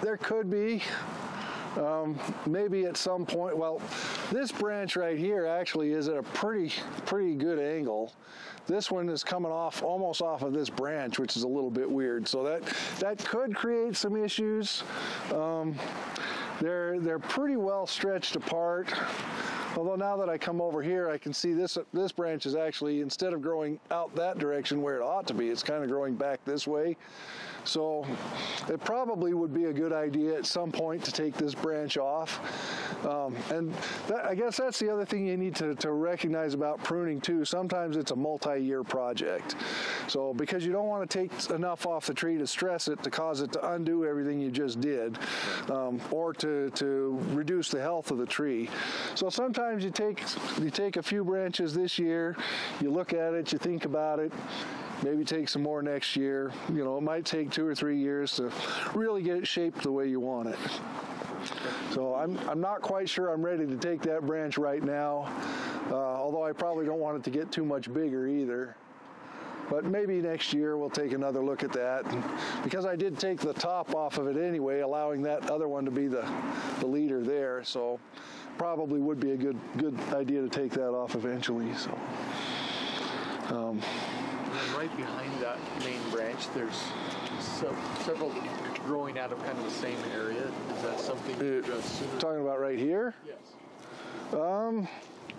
There could be. Maybe at some point, well, This branch right here actually is at a pretty good angle. This one is coming off almost off of this branch, which is a little bit weird. So that could create some issues. They're pretty well stretched apart. Although now that I come over here, I can see this branch is actually, instead of growing out that direction where it ought to be, it's kind of growing back this way. So it probably would be a good idea at some point to take this branch off. And I guess that's the other thing you need to recognize about pruning too. Sometimes it's a multi-year project. So because you don't want to take enough off the tree to stress it, to cause it to undo everything you just did, or to reduce the health of the tree. So sometimes you take a few branches this year, you look at it, you think about it, maybe take some more next year. You know, it might take 2 or 3 years to really get it shaped the way you want it. So I'm not quite sure I'm ready to take that branch right now, although I probably don't want it to get too much bigger either. But maybe next year we'll take another look at that. Because I did take the top off of it anyway, allowing that other one to be the leader there. So probably would be a good idea to take that off eventually. So. And right behind that main branch, there's several growing out of kind of the same area. Is that something you address sooner? Talking about right here? Yes.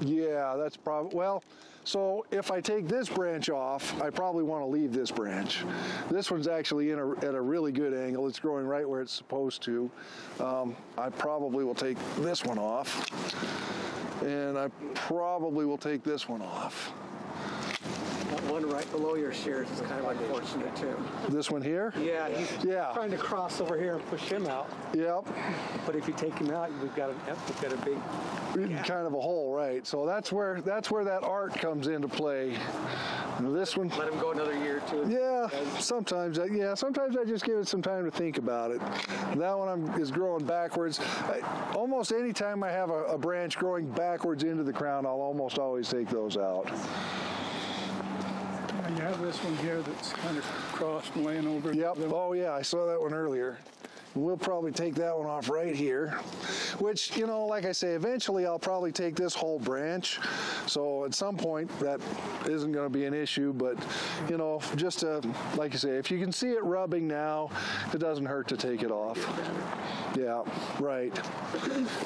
Yeah, that's probably, well, so if I take this branch off, I probably want to leave this branch. This one's actually at a really good angle. It's growing right where it's supposed to. I probably will take this one off, and I probably will take this one off. That one right below your shears is kind of unfortunate too. This one here? Yeah, he's trying to cross over here and push him out. Yep. But if you take him out, we've got a big kind of a hole, right? So that's where that art comes into play. And this one. Let him go another year or two. Yeah, sometimes I just give it some time to think about it. That one is growing backwards. Almost any time I have a branch growing backwards into the crown, I'll almost always take those out. You have this one here that's kind of crossed and laying over. Yep. Oh, yeah, I saw that one earlier. We'll probably take that one off right here, which, you know, like I say, eventually I'll probably take this whole branch. So at some point that isn't going to be an issue, but, you know, just like you say, if you can see it rubbing now, it doesn't hurt to take it off. Yeah, right.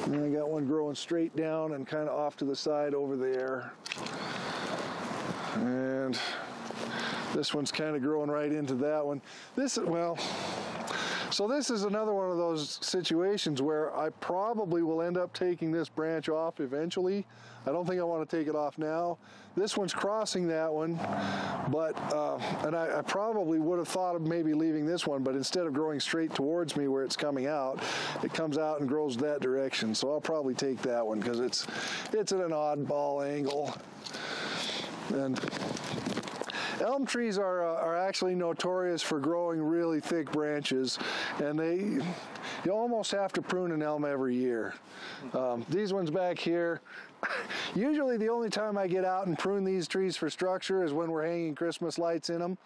And I got one growing straight down and kind of off to the side over there. And this one's kind of growing right into that one. So this is another one of those situations where I probably will end up taking this branch off eventually. I don't think I want to take it off now. This one's crossing that one, but and I probably would have thought of maybe leaving this one, but instead of growing straight towards me where it's coming out, it comes out and grows that direction. So I'll probably take that one because it's at an oddball angle. And elm trees are actually notorious for growing really thick branches, and you almost have to prune an elm every year. These ones back here, usually the only time I get out and prune these trees for structure is when we're hanging Christmas lights in them.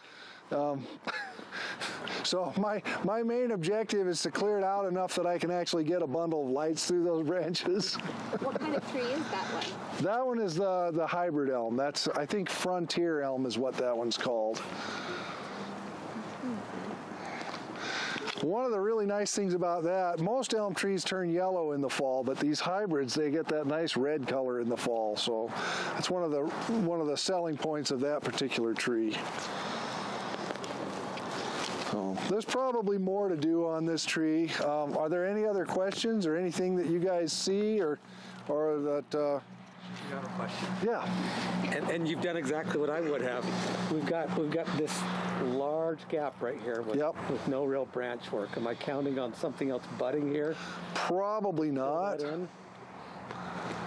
So my main objective is to clear it out enough that I can actually get a bundle of lights through those branches. What kind of tree is that one? That one is the hybrid elm. That's, I think, frontier elm is what that one's called. One of the really nice things about that, most elm trees turn yellow in the fall, but these hybrids, they get that nice red color in the fall. So that's one of the selling points of that particular tree. So there's probably more to do on this tree. Are there any other questions or anything that you guys see or that? You have a question? Yeah. And you've done exactly what I would have. We've got this large gap right here with no real branch work. Am I counting on something else budding here? Probably not.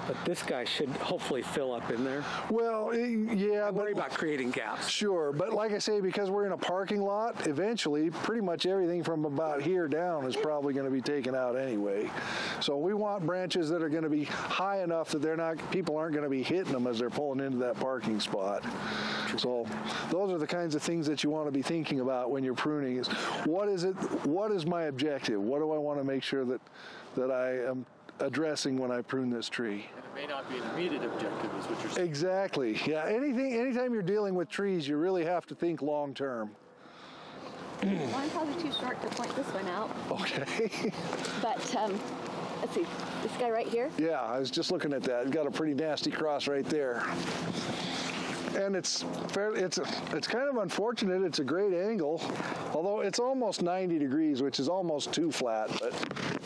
But this guy should hopefully fill up in there. Well, yeah, Don't worry about creating gaps. Sure, but like I say, because we're in a parking lot, eventually pretty much everything from about here down is probably going to be taken out anyway. So we want branches that are going to be high enough that people aren't going to be hitting them as they're pulling into that parking spot. So those are the kinds of things that you want to be thinking about when you're pruning is what is my objective? What do I want to make sure that I am addressing when I prune this tree. And it may not be an immediate objective, is what you're saying. Exactly. Yeah. Anytime you're dealing with trees, you really have to think long term. Well, I'm probably too short to point this one out. Okay. But let's see, this guy right here. Yeah, I was just looking at that. It's got a pretty nasty cross right there. And it's kind of unfortunate. It's a great angle, although it's almost 90 degrees, which is almost too flat. But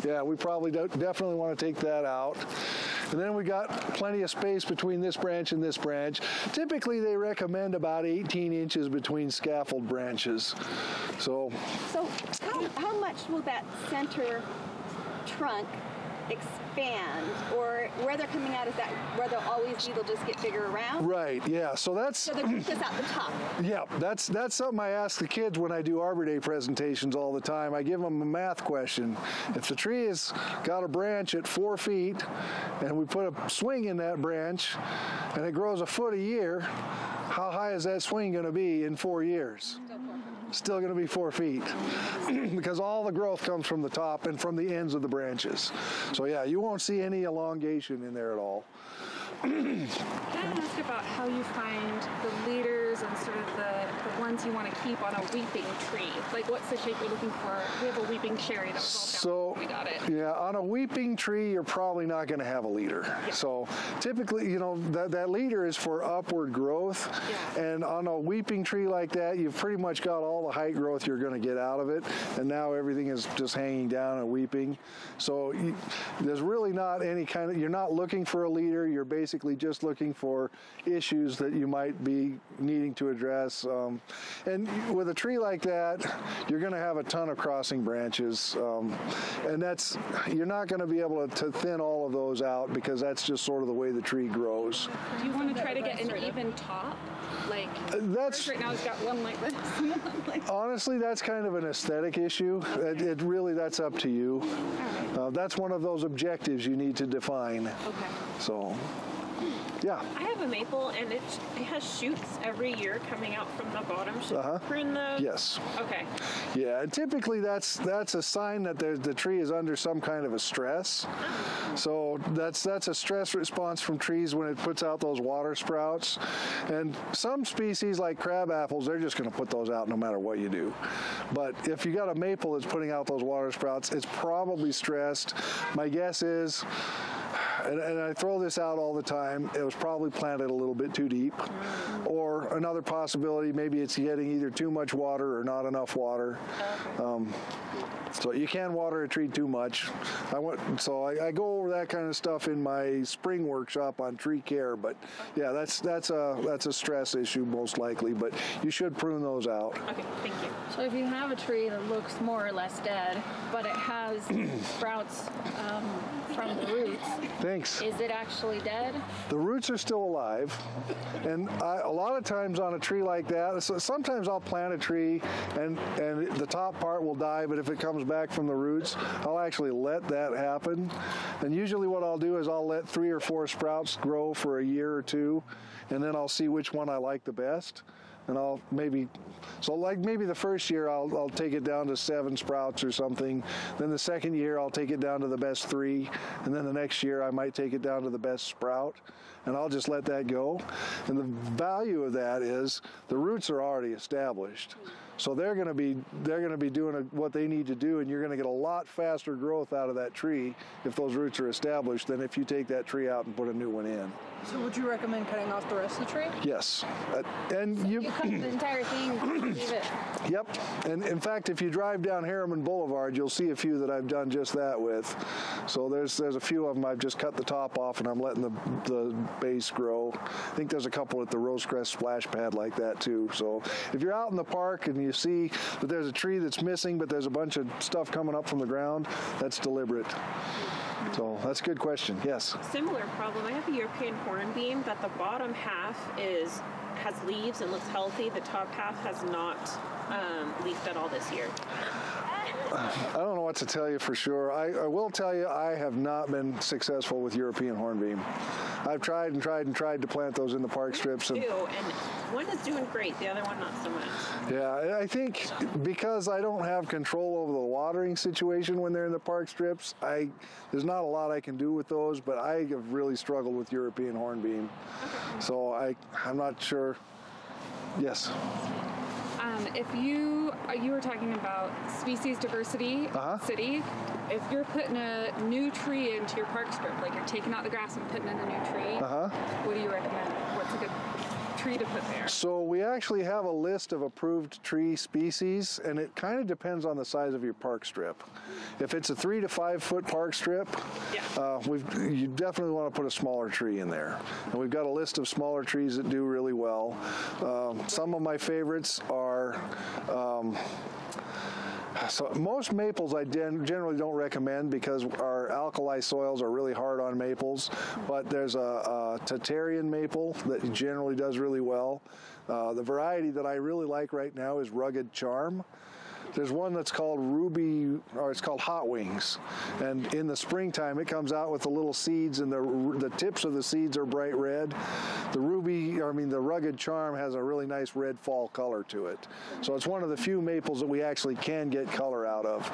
yeah, we probably definitely want to take that out. And then we got plenty of space between this branch and this branch. Typically, they recommend about 18 inches between scaffold branches. So how much will that center trunk expand, or where they're coming out, is that where they'll always be, they'll just get bigger around? Right, yeah, so the root is at the top. Yeah, that's something I ask the kids when I do Arbor Day presentations all the time. I give them a math question. If the tree has got a branch at 4 feet and we put a swing in that branch and it grows a foot a year, how high is that swing going to be in 4 years? Still going to be 4 feet because all the growth comes from the top and from the ends of the branches. So yeah, you won't see any elongation in there at all. Can I ask about how you find the leaders and sort of the ones you want to keep on a weeping tree? Like, what's the shape you're looking for? We have a weeping cherry that was all down. We got it. Yeah, on a weeping tree, you're probably not going to have a leader. Yeah. So typically, you know, that leader is for upward growth. Yeah. And on a weeping tree like that, you've pretty much got all the height growth you're going to get out of it. And now everything is just hanging down and weeping. So there's really not any kind of, you're not looking for a leader. You're basically just looking for issues that you might be needing to address. And with a tree like that, you're going to have a ton of crossing branches. And you're not going to be able to thin all of those out because that's just sort of the way the tree grows. Do you want to try to get an even top? Like, right now it's got one like this. Honestly, that's kind of an aesthetic issue. That's up to you. Right. That's one of those objectives you need to define. Okay. So. Yeah. I have a maple, and it has shoots every year coming out from the bottom. Should I prune those? Yes. Okay. Yeah, and typically that's a sign that the tree is under some kind of a stress. So that's a stress response from trees when it puts out those water sprouts. And some species like crab apples, they're just going to put those out no matter what you do. But if you got a maple that's putting out those water sprouts, it's probably stressed. My guess is, and I throw this out all the time, it was probably planted a little bit too deep. Or another possibility, maybe it's getting either too much water or not enough water. So you can water a tree too much. I go over that kind of stuff in my spring workshop on tree care. But yeah, that's a stress issue most likely. But you should prune those out. Okay, thank you. So if you have a tree that looks more or less dead, but it has sprouts from the roots. Thanks. Is it actually dead? The roots are still alive, and a lot of times on a tree like that, so sometimes I'll plant a tree and the top part will die, but if it comes back from the roots, I'll actually let that happen. And usually what I'll do is I'll let 3 or 4 sprouts grow for a year or two, and then I'll see which one I like the best. And I'll maybe the first year I'll take it down to 7 sprouts or something. Then the second year I'll take it down to the best 3. And then the next year I might take it down to the best sprout. And I'll just let that go. And the value of that is the roots are already established. So they're going to be doing what they need to do, and you're going to get a lot faster growth out of that tree if those roots are established than if you take that tree out and put a new one in. So would you recommend cutting off the rest of the tree? Yes. And so you cut the entire thing, leave it. Yep. And in fact, if you drive down Herriman Boulevard, you'll see a few that I've done just that with. So there's a few of them I've just cut the top off and I'm letting the base grow. I think there's a couple at the Rosecrest splash pad like that too. So if you're out in the park and you see that there's a tree that's missing, but there's a bunch of stuff coming up from the ground, that's deliberate. So that's a good question. Yes. Similar problem. I have a European hornbeam that the bottom half has leaves and looks healthy. The top half has not leafed at all this year. I don't know what to tell you for sure. I will tell you I have not been successful with European hornbeam. I've tried to plant those in the park strips. And one is doing great, the other one not so much. Yeah, I think because I don't have control over the watering situation when they're in the park strips, there's not a lot I can do with those, but I have really struggled with European hornbeam. So I'm not sure. Yes. If you were talking about species diversity, city, if you're putting a new tree into your park strip, like you're taking out the grass and putting in a new tree, what do you recommend? What's a good tree to put there? So we actually have a list of approved tree species, and it kind of depends on the size of your park strip. If it's a 3 to 5 foot park strip, you definitely want to put a smaller tree in there. And we've got a list of smaller trees that do really well. Some of my favorites are so most maples I generally don't recommend because our alkali soils are really hard on maples, but there's a Tatarian maple that generally does really well. The variety that I really like right now is Rugged Charm. There's one that's called Ruby, or it's called Hot Wings, and in the springtime it comes out with the little seeds, and the tips of the seeds are bright red. The Rugged Charm has a really nice red fall color to it. So it's one of the few maples that we actually can get color out of.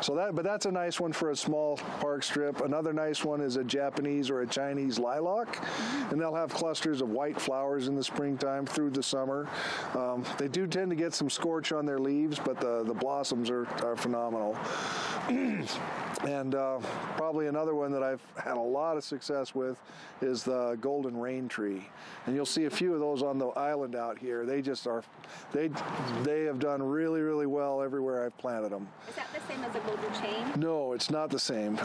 But that's a nice one for a small park strip. Another nice one is a Japanese or a Chinese lilac, and they'll have clusters of white flowers in the springtime through the summer. They do tend to get some scorch on their leaves, but the blossoms are phenomenal. And probably another one that I've had a lot of success with is the golden rain tree. And you'll see a few of those on the island out here. They just are, they have done really, really well everywhere I've planted them. Is that the same as a golden chain? No, it's not the same.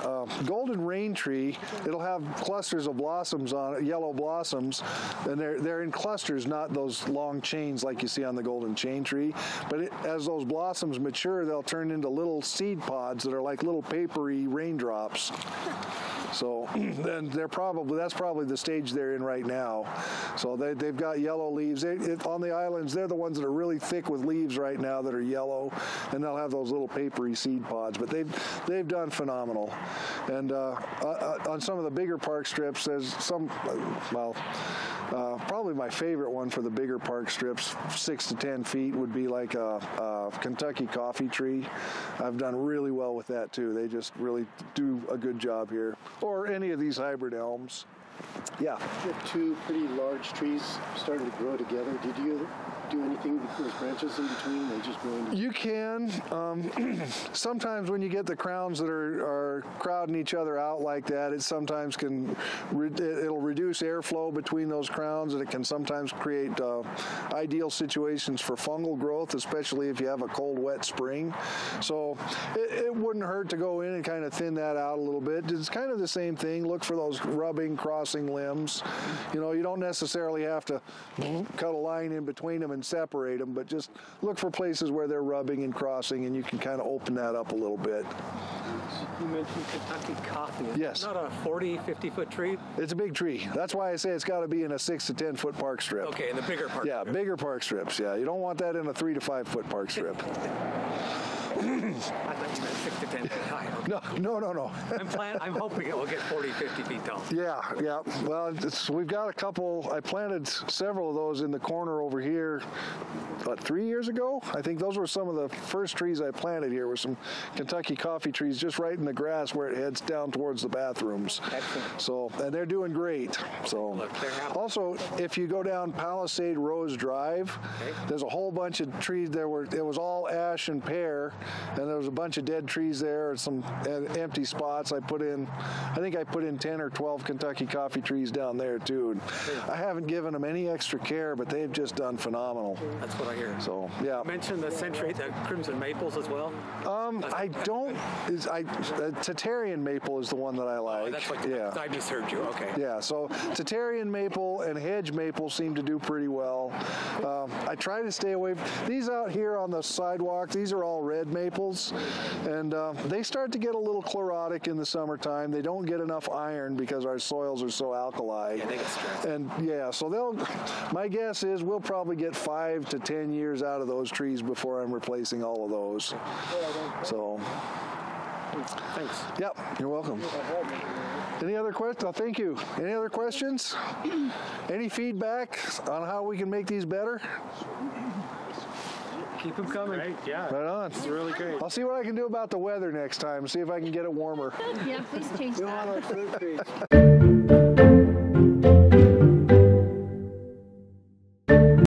Golden rain tree, it'll have clusters of blossoms on it, yellow blossoms, and they're in clusters, not those long chains like you see on the golden chain tree. But as those blossoms mature, they'll turn into little seed pods that are like little papery raindrops. So then that's probably the stage they're in right now. So they've got yellow leaves. On the islands, they're the ones that are really thick with leaves right now that are yellow, and they'll have those little papery seed pods. But they've done phenomenal. And on some of the bigger park strips, there's some, probably my favorite one for the bigger park strips, 6 to 10 feet, would be like a Kentucky coffee tree. I've done really well with that too. They just really do a good job here. Or any of these hybrid elms. Yeah. You have two pretty large trees starting to grow together. Did you do anything with those branches in between? They just grow into... You can. Sometimes when you get the crowns that are crowding each other out like that, it sometimes can, it'll reduce airflow between those crowns, and it can sometimes create ideal situations for fungal growth, especially if you have a cold, wet spring. So it wouldn't hurt to go in and kind of thin that out a little bit. It's kind of the same thing. Look for those rubbing, crossing limbs. You don't necessarily have to cut a line in between them and separate them, but just look for places where they're rubbing and crossing, and you can kind of open that up a little bit. You mentioned Kentucky coffee. Yes. Not a 40, 50-foot tree? It's a big tree. That's why I say it's got to be in a 6 to 10 foot park strip. Okay, in the bigger park strip. Yeah, bigger park strips. Yeah, you don't want that in a 3 to 5 foot park strip. I thought you meant 6 to 10 feet high. Okay. No. I'm hoping it will get 40, 50 feet tall. Yeah. Well, we've got a couple. I planted several of those in the corner over here, about 3 years ago. I think those were some of the first trees I planted here, were some Kentucky coffee trees just right in the grass where it heads down towards the bathrooms. Excellent. So, and they're doing great. So, also, if you go down Palisade Rose Drive, there's a whole bunch of trees there where it was all ash and pear, and there was a bunch of dead trees there and some empty spots. I think I put in 10 or 12 Kentucky coffee trees down there too. And I haven't given them any extra care, but they've just done phenomenal. That's what I hear. So, yeah. You mentioned the crimson maples as well? I don't. Tatarian maple is the one that I like. Oh, that's what I misheard you. Okay. Yeah, so Tatarian maple and hedge maple seem to do pretty well. I try to stay away. These out here on the sidewalk, these are all red maples, and they start to get a little chlorotic in the summertime. They don't get enough iron because our soils are so alkali. Yeah, they get stressed. And so my guess is we'll probably get 5 to 10 years out of those trees before I'm replacing all of those. So, thanks. Yep, you're welcome. Any other questions? Oh, thank you. Any other questions? Any feedback on how we can make these better? Keep them coming. Right, yeah. Right on. It's really great. I'll see what I can do about the weather next time. See if I can get it warmer. Yeah, please change that. We want our fruit trees.